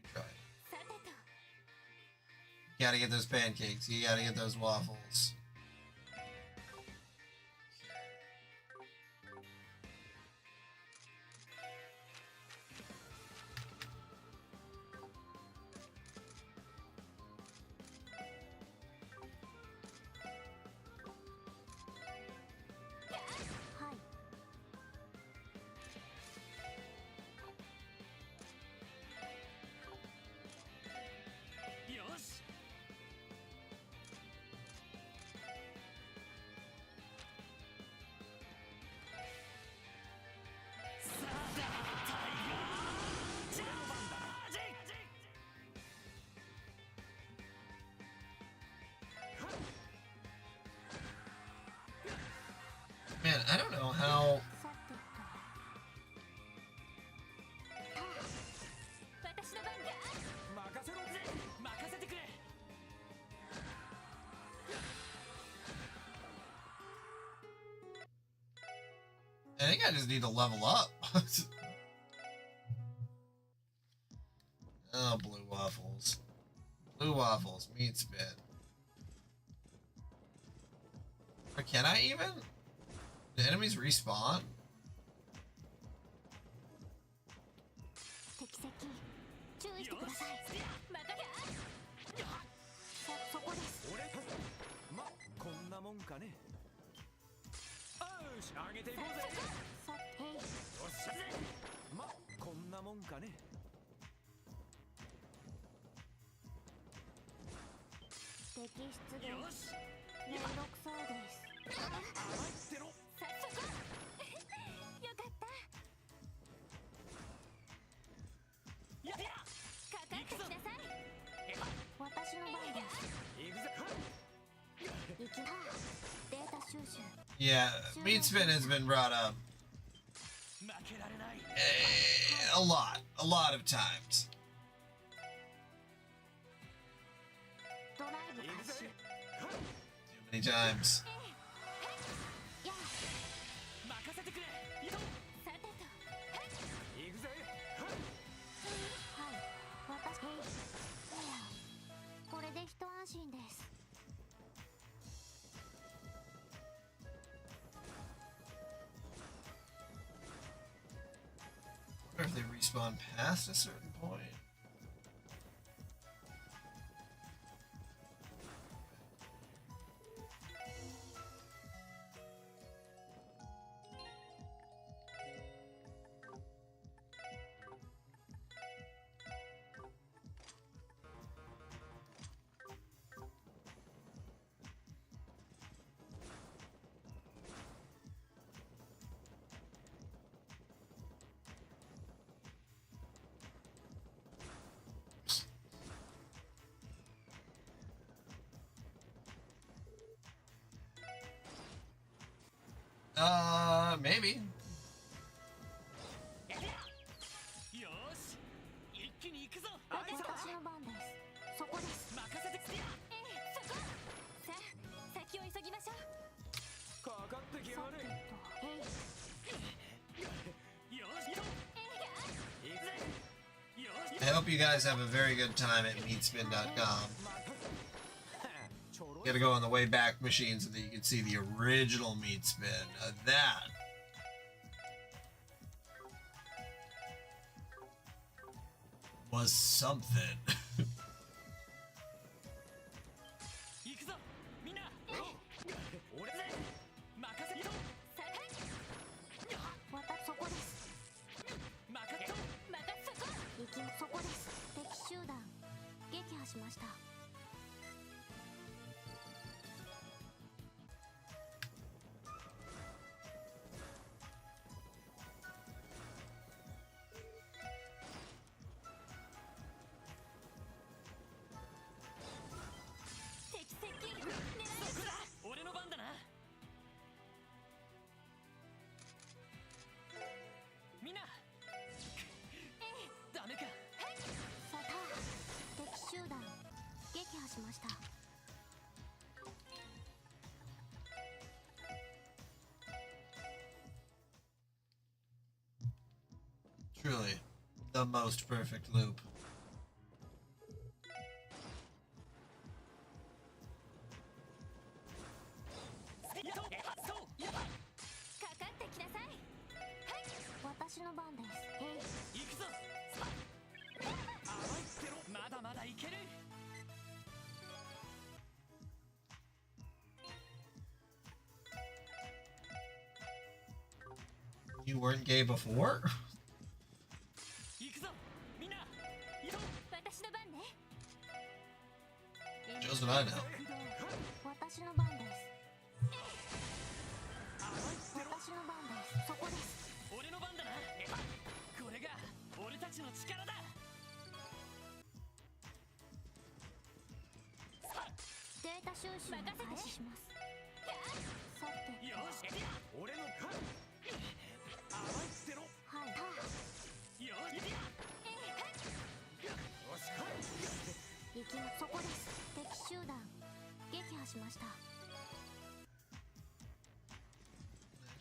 Okay, retry. You gotta get those pancakes. You gotta get those waffles. Man, I don't know how... I think I just need to level up. Oh, blue waffles. Blue waffles, meat spin. Or can I even? The enemies respawn? 摘出です。めんどくさいです。早速よかった。かかってきなさい。私の番です。行きな。データ収集。Yeah, meat spin has been brought up a lot of times. Too many times. I wonder if they respawn past a certain point. Maybe. I hope you guys have a very good time at meatspin.com. You gotta go on the way back machines so that you can see the original meat spin. That was something. Truly, the most perfect loop. You weren't gay before? Just what I know.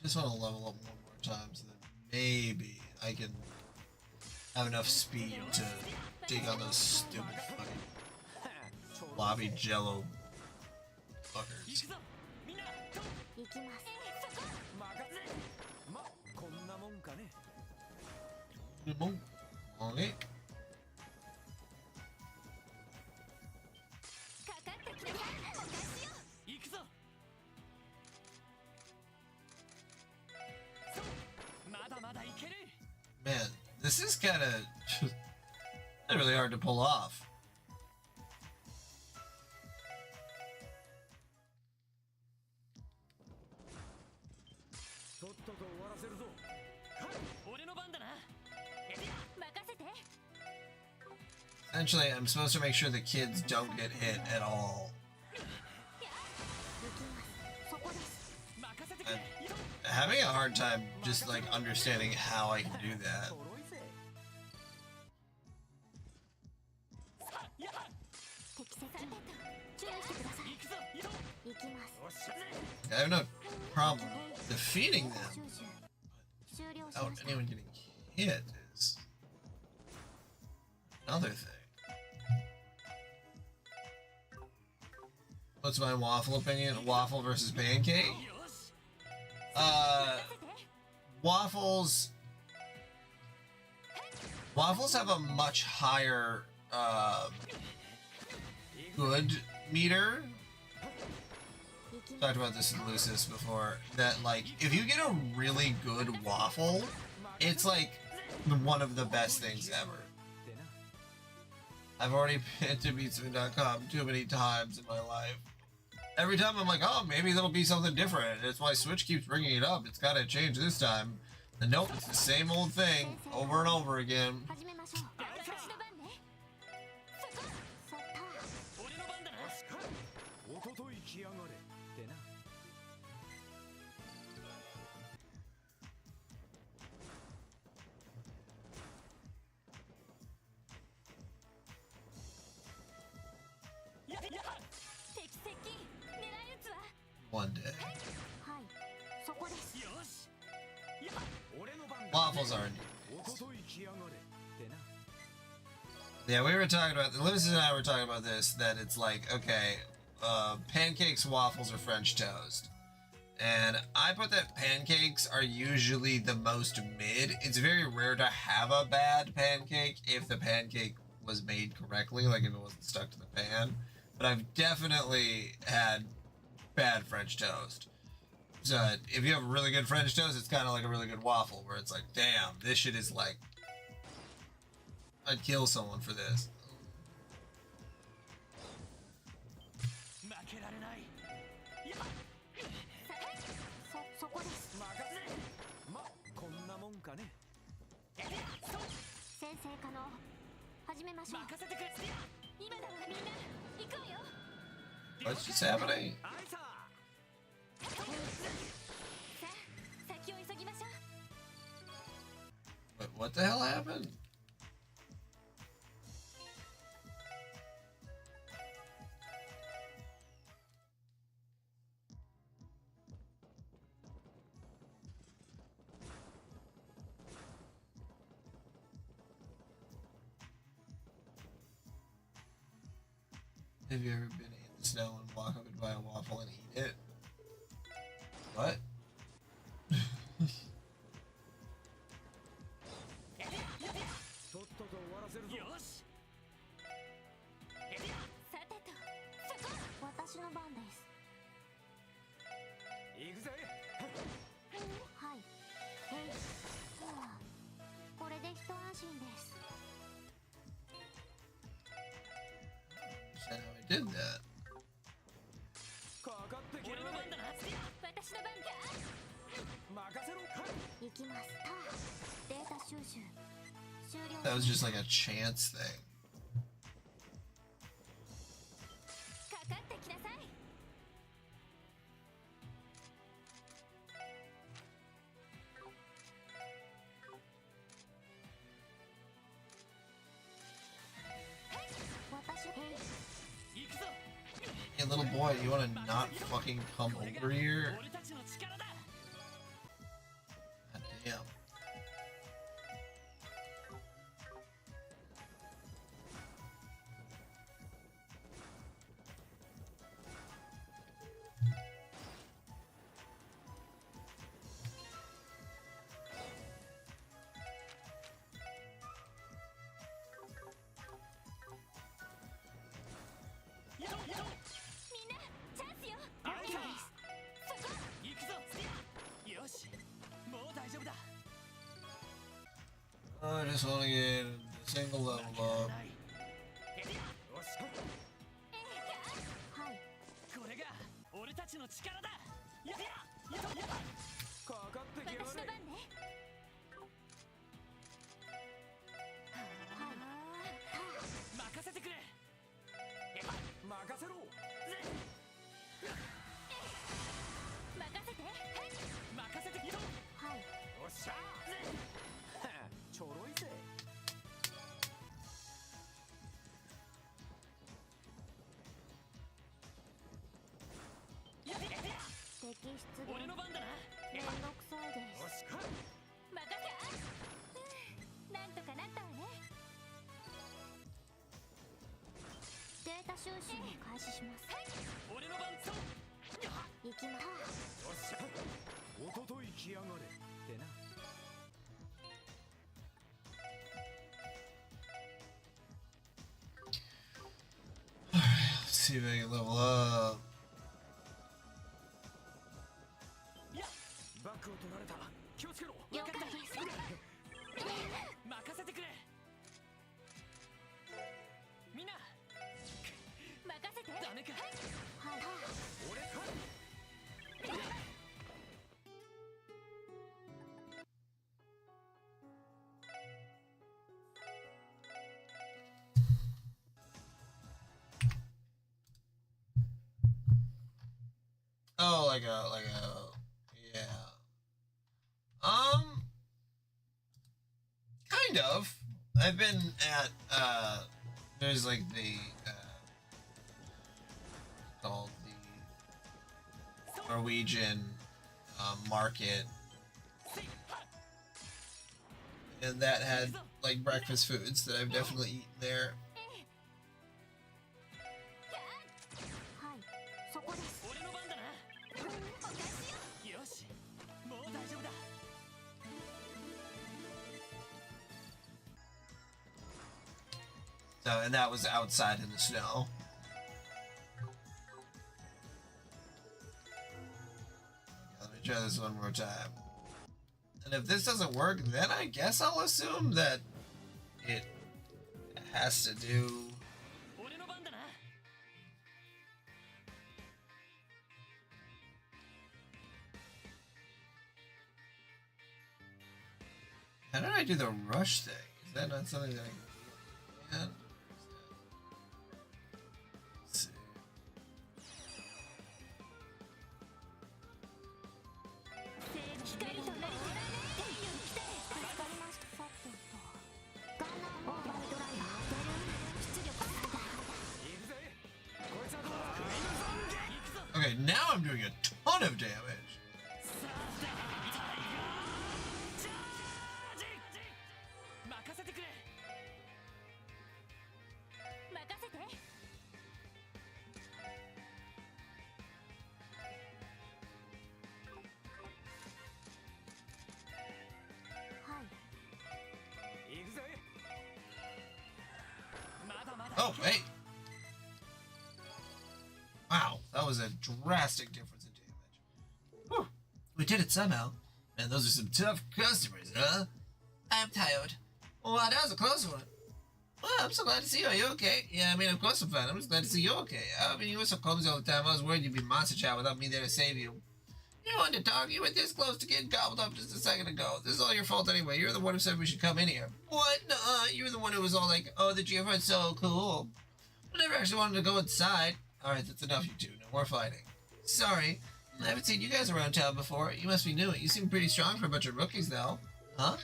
I just want to level up one more time so that maybe I can have enough speed to take on those stupid fucking lobby jello fuckers. Okay. Man, this is kind of really hard to pull off. Essentially, I'm supposed to make sure the kids don't get hit at all. I'm having a hard time just like understanding how I can do that. I have no problem defeating them, but without anyone getting hit is another thing. What's my waffle opinion? Waffle versus pancake? Waffles have a much higher good meter. Talked about this in Lucis before, that like if you get a really good waffle, it's like one of the best things ever. I've already been to Beatsman.com too many times in my life. Every time I'm like, oh, maybe there'll be something different. It's why Switch keeps bringing it up. It's gotta change this time. And nope, it's the same old thing over and over again. One day. Waffles aren't used. Yeah, we were talking about, Lewis and I were talking about this, that it's like, okay, pancakes, waffles, or French toast. And I put that pancakes are usually the most mid. It's very rare to have a bad pancake if the pancake was made correctly, like if it wasn't stuck to the pan. But I've definitely had bad French toast. So if you have a really good French toast, it's kind of like a really good waffle, where it's like, damn, this shit is like, I'd kill someone for this. What's just happening? But what the hell happened? Have you ever been in the snow and walk up and buy a waffle and eat it? What? How I did that. That was just like a chance thing. Hey, little boy, you wanna not fucking come over here? God damn. I just want to get a single level up. 出現。めんどくさいです。任せなんとかなったわね。データ収集を開始します。俺の番と行きます。よっしゃ、おととい来やがれってな。Let's see if I can level up. バックを取られた。気をつけろ。了解です。任せてくれ。みんな任せて。ダメか。はいはい。俺か。Oh, yeah. Kind of. I've been at, there's like the, called the Norwegian, market. And that had, like, breakfast foods that I've definitely eaten there. はい、そこです。俺の番だな。よし、もう大丈夫だ。So, and that was outside in the snow. Let me try this one more time. And if this doesn't work, then I guess I'll assume that it has to do... How did I do the rush thing? Is that not something that I can... Let's see. Okay, now I'm doing a ton of damage. Oh, hey! Wow, that was a drastic difference in damage. Whew. We did it somehow. Man, those are some tough customers, huh? I'm tired. Well, that was a close one. Well, I'm so glad to see you. Are you okay? Yeah, I mean, of course I'm fine. I'm just glad to see you okay. I mean, you were so clumsy all the time. I was worried you'd be monster child without me there to save you. You wanted to talk. You were this close to getting gobbled up just a second ago. This is all your fault anyway. You're the one who said we should come in here. What? Nuh-uh. You were the one who was all like, oh, the GFR's so cool. I never actually wanted to go inside. Alright, that's enough, you two. No more fighting. Sorry. I haven't seen you guys around town before. You must be new. You seem pretty strong for a bunch of rookies now. Huh?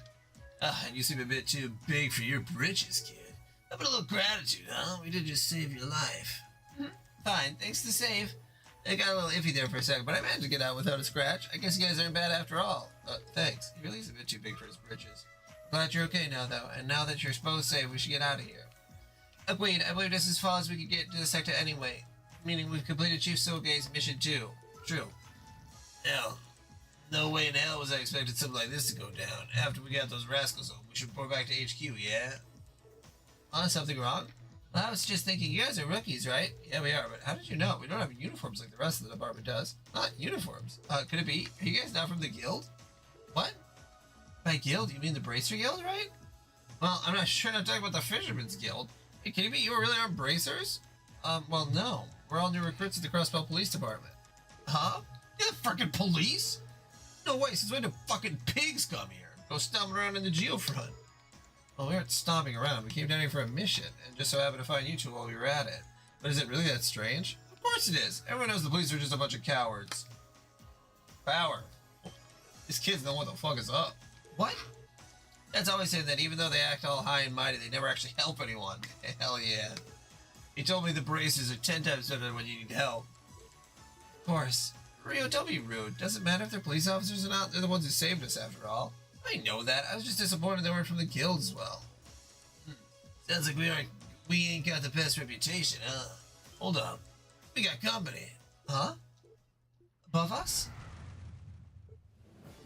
And you seem a bit too big for your britches, kid. How about a little gratitude, huh? We did just save your life. Fine. Thanks to save. It got a little iffy there for a second, but I managed to get out without a scratch. I guess you guys aren't bad after all. Thanks. He really is a bit too big for his britches. Glad you're okay now, though, and now that you're supposed to say, we should get out of here. Agreed. I believe this is as far as we could get to the sector anyway. Meaning we've completed Chief Soge's mission too. True. Hell, no way in hell was I expected something like this to go down. After we got those rascals home, we should report back to HQ, yeah? Something wrong? Well, I was just thinking, you guys are rookies, right? Yeah, we are, but how did you know? We don't have uniforms like the rest of the department does. Not uniforms. Could it be? Are you guys not from the guild? What? By guild, you mean the Bracer Guild, right? Well, I'm not sure I'm talking about the Fisherman's Guild. Hey, can you be? You really aren't bracers? Well, no. We're all new recruits at the Crossbell Police Department. Huh? You're the frickin' police? No way, since when do fucking pigs come here? Go stomping around in the geofront. Well, we aren't stomping around. We came down here for a mission, and just so happened to find you two while we were at it. But is it really that strange? Of course it is. Everyone knows the police are just a bunch of cowards. Power. These kids know what the fuck is up. What? Dad's always saying that even though they act all high and mighty, they never actually help anyone. Hell yeah. He told me the braces are 10 times better when you need help. Of course. Rio, don't be rude. Doesn't matter if they're police officers or not. They're the ones who saved us, after all. I know that. I was just disappointed they weren't from the guild as well. Sounds like we ain't got the best reputation, huh? Hold up. We got company. Huh? Above us?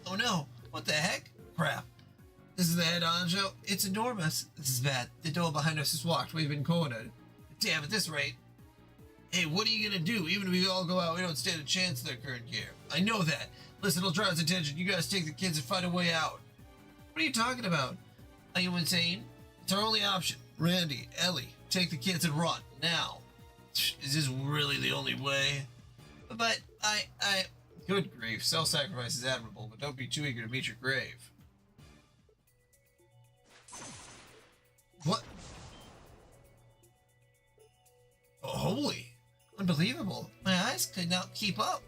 Oh no. What the heck? Crap. This is the head honcho. It's enormous. This is bad. The door behind us is locked. We've been cornered. Damn, at this rate. Hey, what are you gonna do? Even if we all go out, we don't stand a chance in their current gear. I know that. Listen, I'll draw his attention. You guys take the kids and find a way out. What are you talking about? Are you insane? It's our only option. Randy, Ellie, take the kids and run. Now. Is this really the only way? But I... Good grief. Self-sacrifice is admirable, but don't be too eager to meet your grave. What? Oh, holy. Unbelievable. My eyes could not keep up.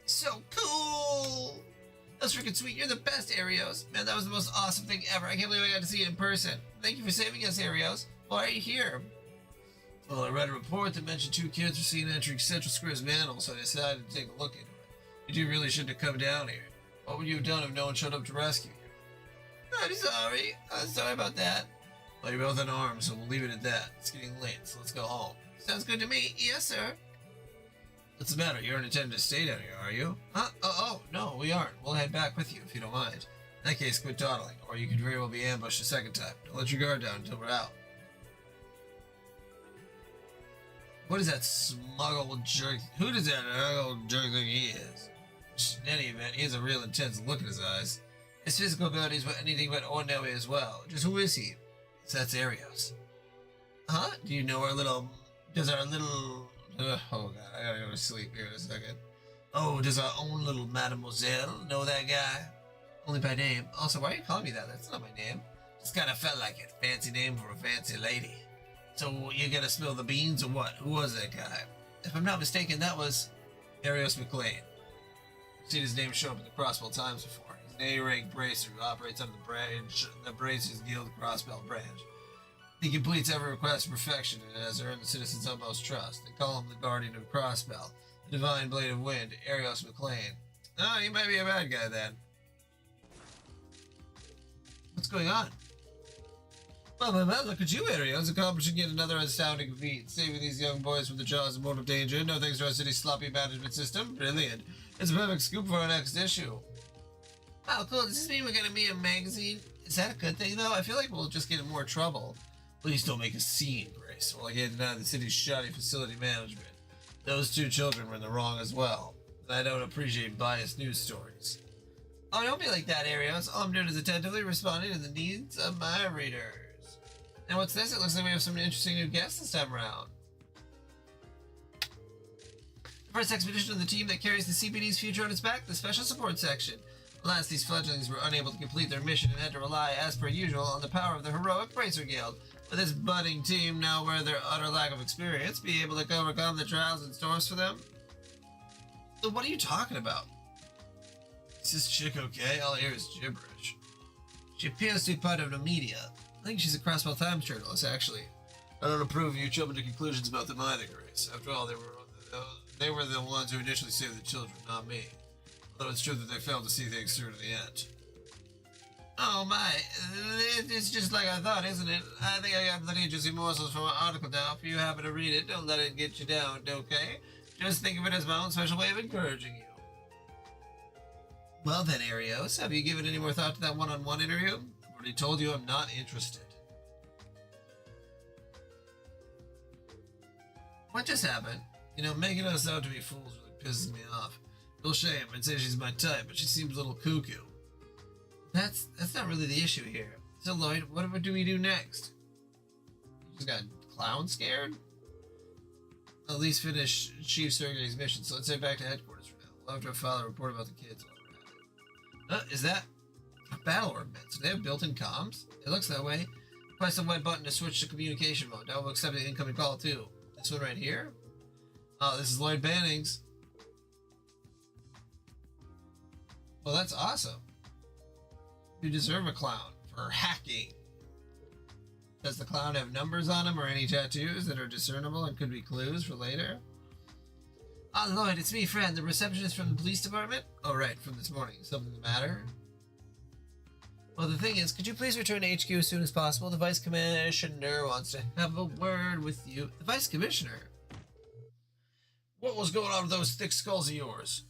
So cool. That's freaking sweet. You're the best, Arios. Man, that was the most awesome thing ever. I can't believe I got to see it in person. Thank you for saving us, Arios. Why are you here? Well, I read a report that mentioned 2 kids were seen entering Central Square's manhole, so I decided to take a look into it. You really shouldn't have come down here. What would you have done if no one showed up to rescue you? I'm sorry. Sorry about that. Well, you're both unarmed, so we'll leave it at that. It's getting late, so let's go home. Sounds good to me. Yes, sir. What's the matter? You aren't intending to stay down here, are you? Huh? Oh, no, we aren't. We'll head back with you, if you don't mind. In that case, quit dawdling, or you could very well be ambushed a second time. Don't let your guard down until we're out. What is that smuggle jerk? Who does that old jerk think he is? In any event, he has a real intense look in his eyes. His physical abilities were anything but ordinary as well. Just who is he? So that's Arios. Huh? Do you know our little... Does our little... oh god, I gotta go to sleep here in a second. Oh, does our own little mademoiselle know that guy? Only by name. Also, why are you calling me that? That's not my name. Just kinda felt like it. Fancy name for a fancy lady. So, you gonna spill the beans or what? Who was that guy? If I'm not mistaken, that was... Arios McLean. I've seen his name show up in the Crossbell Times before. He's an A-rank bracer who operates under the Bracers Guild Crossbell branch. He completes every request to perfection and has earned the citizens' utmost trust. They call him the Guardian of Crossbell, the Divine Blade of Wind, Arios McLean. Oh, he might be a bad guy then. What's going on? Well, look at you, Arios, accomplishing yet another astounding feat, saving these young boys from the jaws of mortal danger. No thanks to our city's sloppy management system. Brilliant. It's a perfect scoop for our next issue. Wow, cool. Does this mean we're going to be a magazine? Is that a good thing, though? I feel like we'll just get in more trouble. Please don't make a scene, Grace. While I get denied the city's shoddy facility management. Those 2 children were in the wrong as well. I don't appreciate biased news stories. Oh, don't be like that, Arios. All I'm doing is attentively responding to the needs of my readers. And what's this? It looks like we have some interesting new guests this time around. The first expedition of the team that carries the CPD's future on its back, the Special Support Section. Alas, these fledglings were unable to complete their mission and had to rely, as per usual, on the power of the heroic Bracer Guild. Will this budding team, now aware of their utter lack of experience, be able to overcome the trials in stores for them? So what are you talking about? Is this chick okay? All I hear is gibberish. She appears to be part of the media. I think she's a Crossbell Times journalist, actually. I don't approve of you jumping to conclusions about them either, Grace. After all, they were the ones who initially saved the children, not me. Although it's true that they failed to see things through to the end. Oh my, it's just like I thought, isn't it? I think I got plenty of juicy morsels from our article now. If you happen to read it, don't let it get you down, okay? Just think of it as my own special way of encouraging you. Well then, Arios, have you given any more thought to that one-on-one interview? I've already told you I'm not interested. What just happened? You know, making us out to be fools really pisses me off. Real shame, I'd say she's my type, but she seems a little cuckoo. That's not really the issue here. So Lloyd, what do we do next? You just got clown scared? At least finish Chief Sergey's mission, so let's head back to headquarters for now. We'll have to file a report about the kids. Is that a battle ordinance? Do they have built-in comms? It looks that way. Press the white button to switch to communication mode. Now we'll accept an incoming call too. This one right here? Oh, this is Lloyd Bannings. Well, that's awesome. You deserve a clown for hacking. Does the clown have numbers on him or any tattoos that are discernible and could be clues for later? Ah, Lloyd, it's me, friend, the receptionist from the police department? Oh, right, from this morning. Something the matter? Well, the thing is, could you please return to HQ as soon as possible? The Vice Commissioner wants to have a word with you. The Vice Commissioner? What was going on with those thick skulls of yours?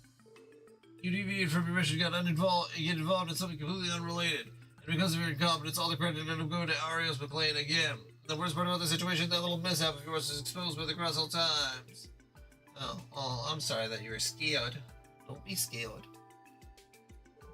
You deviated from your mission, get involved in something completely unrelated. And because of your incompetence, all the credit ended up going to Arios McLean again. The worst part about the situation, that little mishap of yours is exposed by the Crossell Times. Oh, I'm sorry that you were scared. Don't be scared.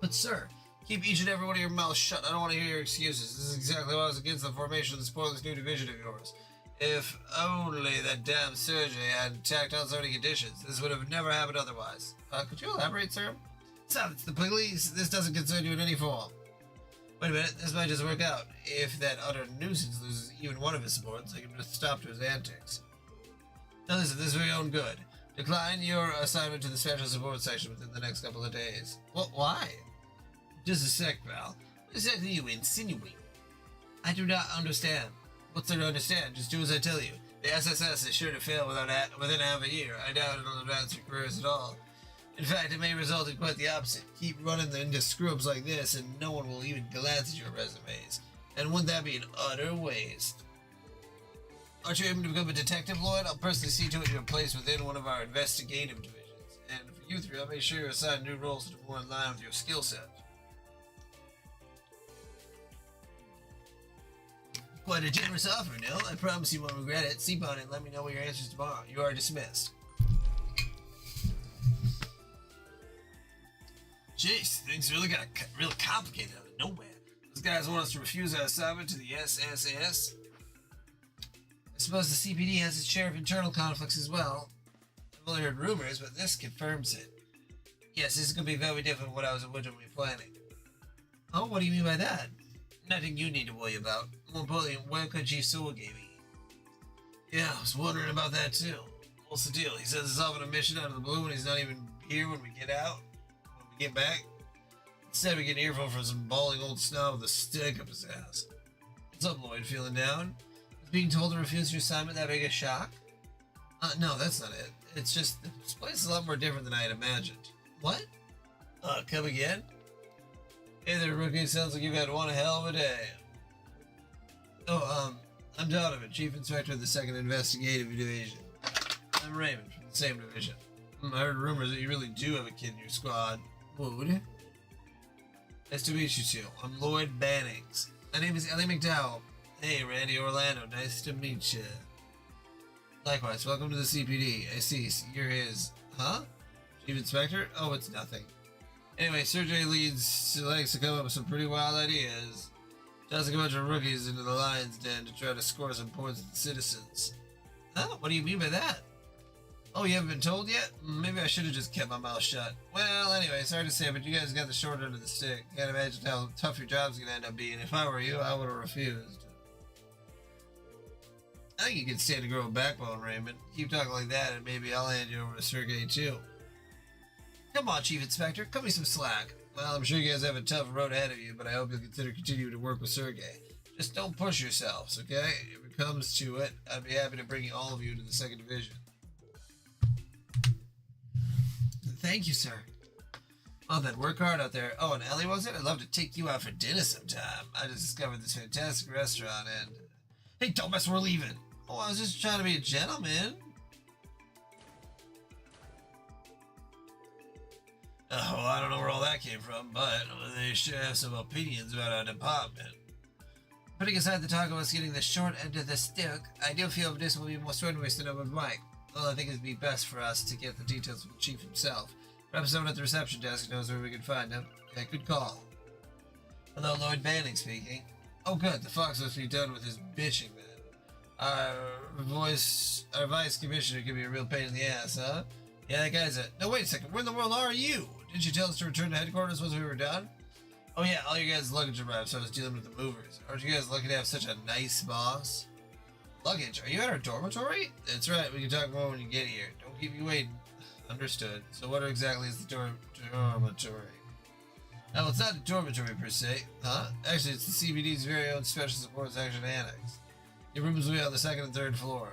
But sir, keep each and every one of your mouths shut. I don't want to hear your excuses. This is exactly why I was against the formation of this pointless new division of yours. If only that damn Sergei hadn't tacked on so many conditions, this would have never happened otherwise. Could you elaborate, sir? Silence, the police. This doesn't concern you in any form. Wait a minute, this might just work out. If that utter nuisance loses even one of his supports, I can just stop to his antics. Now listen, this is for your own good. Decline your assignment to the special support section within the next couple of days. Well, why? Just a sec, pal. What exactly are you insinuating? I do not understand. What's there to understand? Just do as I tell you. The SSS is sure to fail within half a year. I doubt it'll advance your careers at all. In fact, it may result in quite the opposite. Keep running into screw-ups like this, and no one will even glance at your resumes. And wouldn't that be an utter waste? Aren't you aiming to become a detective, Lloyd? I'll personally see to it you're placed within one of our investigative divisions. And for you three, I'll make sure you're assigned new roles that are more in line with your skill set. Quite a generous offer, Nil. I promise you won't regret it. Sleep on it and let me know what your answers tomorrow. You are dismissed. Jeez, things really got real complicated out of nowhere. Those guys want us to refuse our assignment to the SSS. I suppose the CPD has its share of internal conflicts as well. I've only heard rumors, but this confirms it. Yes, this is going to be very different from what I was originally planning. Oh, what do you mean by that? Nothing you need to worry about. More importantly, where could Chief Sewell gave me? Yeah, I was wondering about that too. What's the deal? He says he's off on a mission out of the blue and he's not even here when we get out? When we get back? Instead, we get an earful from some bawling old snob with a stick up his ass. What's up, Lloyd? Feeling down? Is being told to refuse your assignment that big a shock? No, that's not it. It's just, this place is a lot more different than I had imagined. What? Come again? Hey there, rookie. Sounds like you've had one hell of a day. Oh, I'm Donovan, Chief Inspector of the 2nd Investigative Division. I'm Raymond from the same division. I heard rumors that you really do have a kid in your squad. Wood? Nice to meet you two. I'm Lloyd Bannings. My name is Ellie McDowell. Hey, Randy Orlando. Nice to meet you. Likewise, welcome to the CPD. I see, you're his... Huh? Chief Inspector? Oh, it's nothing. Anyway, Sergei likes to come up with some pretty wild ideas. Tossing a bunch of rookies into the lion's den to try to score some points with the citizens. Huh? What do you mean by that? Oh, you haven't been told yet? Maybe I should have just kept my mouth shut. Well, anyway, sorry to say, but you guys got the short end of the stick. Can't imagine how tough your job's gonna end up being. If I were you, I would have refused. I think you can stand to grow a backbone, Raymond. Keep talking like that, and maybe I'll hand you over to Sergei, too. Come on, Chief Inspector. Cut me some slack. Well, I'm sure you guys have a tough road ahead of you, but I hope you'll consider continuing to work with Sergei. Just don't push yourselves, okay? If it comes to it, I'd be happy to bring all of you to the 2nd Division. Thank you, sir. Well then, work hard out there. Oh, and Ellie, was it? I'd love to take you out for dinner sometime. I just discovered this fantastic restaurant and... Hey, don't mess, we're leaving. Oh, I was just trying to be a gentleman. Oh, I don't know where all that came from, but they sure have some opinions about our department. Putting aside the talk of us getting the short end of the stick, I do feel this will be more strenuous than I would like. Well, I think it'd be best for us to get the details from the chief himself. Perhaps someone at the reception desk knows where we can find him. Yeah, good call. Hello, Lloyd Banning speaking. Oh, good. The fox must be done with his bitching, then. Our vice commissioner can be a real pain in the ass, huh? Yeah, that guy's a... No, wait a second. Where in the world are you? Didn't you tell us to return to headquarters once we were done? Oh, yeah. All your guys' luggage arrived, so I was dealing with the movers. Aren't you guys lucky to have such a nice boss? Luggage? Are you at our dormitory? That's right. We can talk more when you get here. Don't keep you waiting. Understood. So what exactly is the dormitory? No, it's not a dormitory per se. Huh? Actually, it's the CBD's very own Special Support Section Annex. Your rooms will be on the 2nd and 3rd floors.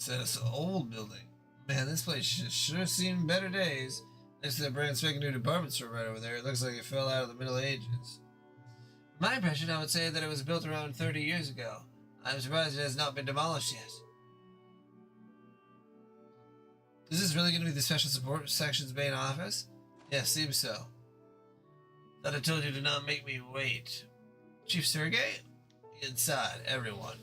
Said it's an old building. Man, this place sure seen better days. Next to that brand spanking new department store right over there, it looks like it fell out of the Middle Ages. My impression, I would say that it was built around 30 years ago. I'm surprised it has not been demolished yet. Is this really going to be the Special Support Section's main office? Yeah, seems so. Thought I told you to not make me wait. Chief Sergey? Inside, everyone.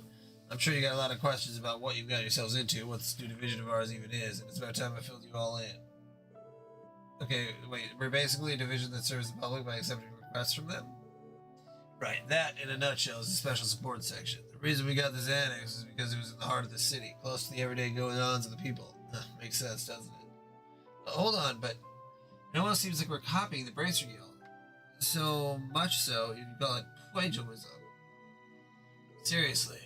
I'm sure you got a lot of questions about what you've got yourselves into, what this new division of ours even is, and it's about time I filled you all in. Okay, wait, we're basically a division that serves the public by accepting requests from them? Right, that, in a nutshell, is the Special Support Section. The reason we got this annex is because it was in the heart of the city, close to the everyday goings-ons of the people. Makes sense, doesn't it? Hold on, but it almost seems like we're copying the Bracer Guild. So much so, you can call it plagiarism. Seriously.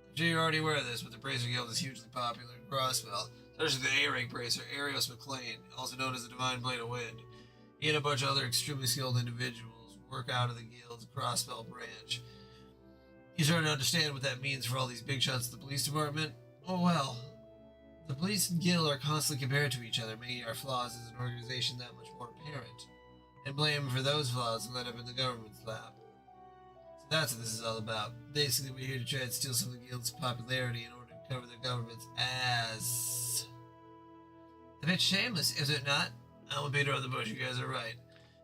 I'm sure you're already aware of this, but the Bracer Guild is hugely popular in Crossbell, especially the A-rank Bracer, Arios McLean, also known as the Divine Blade of Wind. He and a bunch of other extremely skilled individuals work out of the Guild's Crossbell branch. You starting to understand what that means for all these big shots at the police department? Oh well. The police and Guild are constantly compared to each other, making our flaws as an organization that much more apparent. And blame for those flaws and let up in the government's lap. So that's what this is all about. Basically, we're here to try and steal some of the Guild's popularity in order to cover the government's ass. A bit shameless, is it not? I'm a beater of the bush, you guys are right.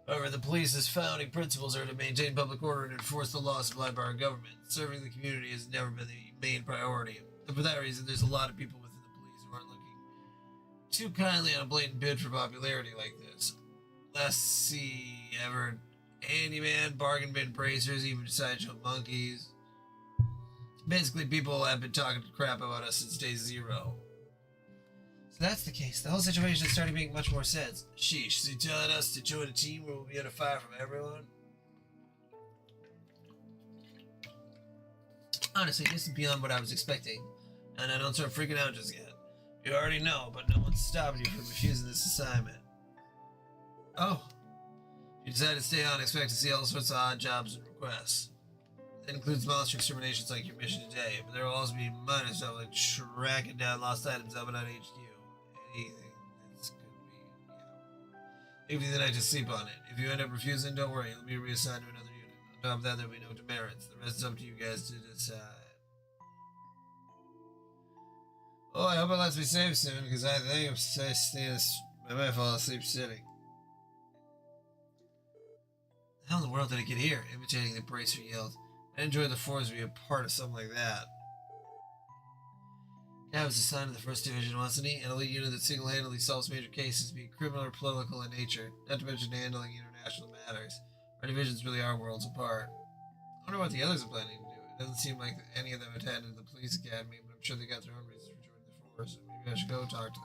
However, the police's founding principles are to maintain public order and enforce the laws supplied by our government. Serving the community has never been the main priority. And for that reason, there's a lot of people within the police who aren't looking too kindly on a blatant bid for popularity like this. Let's see, ever handyman, bargain bin bracers, even sideshow monkeys. Basically, people have been talking crap about us since day zero. So that's the case. The whole situation is starting to make much more sense. Sheesh, so you're telling us to join a team where we'll be under fire from everyone? Honestly, this is beyond what I was expecting, and I don't start freaking out just yet. You already know, but no one's stopping you from refusing this assignment. Oh. You decided to stay on, expect to see all sorts of odd jobs and requests. That includes monster exterminations like your mission today, but there will also be minor stuff like tracking down lost items up and on HQ. Anything that's could be, Maybe the night to sleep on it. If you end up refusing, don't worry, you'll be reassigned to another unit. On top of that, there'll be no demerits. The rest is up to you guys to decide. Oh, I hope it lets me save soon, because I think I might fall asleep sitting. How in the world did I get here, imitating the Bracer Guild? I enjoy the force to be a part of something like that. Guy was assigned to the 1st Division, wasn't he? An elite unit that single-handedly solves major cases, be it criminal or political in nature, not to mention handling international matters. Our divisions really are worlds apart. I wonder what the others are planning to do. It doesn't seem like any of them attended the police academy, but I'm sure they got their own reasons for joining the force, so maybe I should go talk to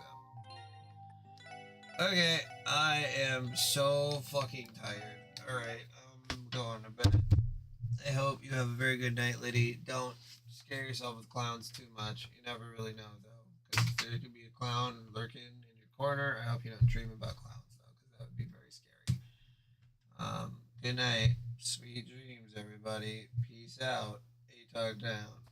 them. Okay, I am so fucking tired. Alright, I'm going to bed. I hope you have a very good night, Liddy. Don't scare yourself with clowns too much. You never really know, though, because there could be a clown lurking in your corner. I hope you don't dream about clowns, though, because that would be very scary. Good night. Sweet dreams, everybody. Peace out. A-Tog down.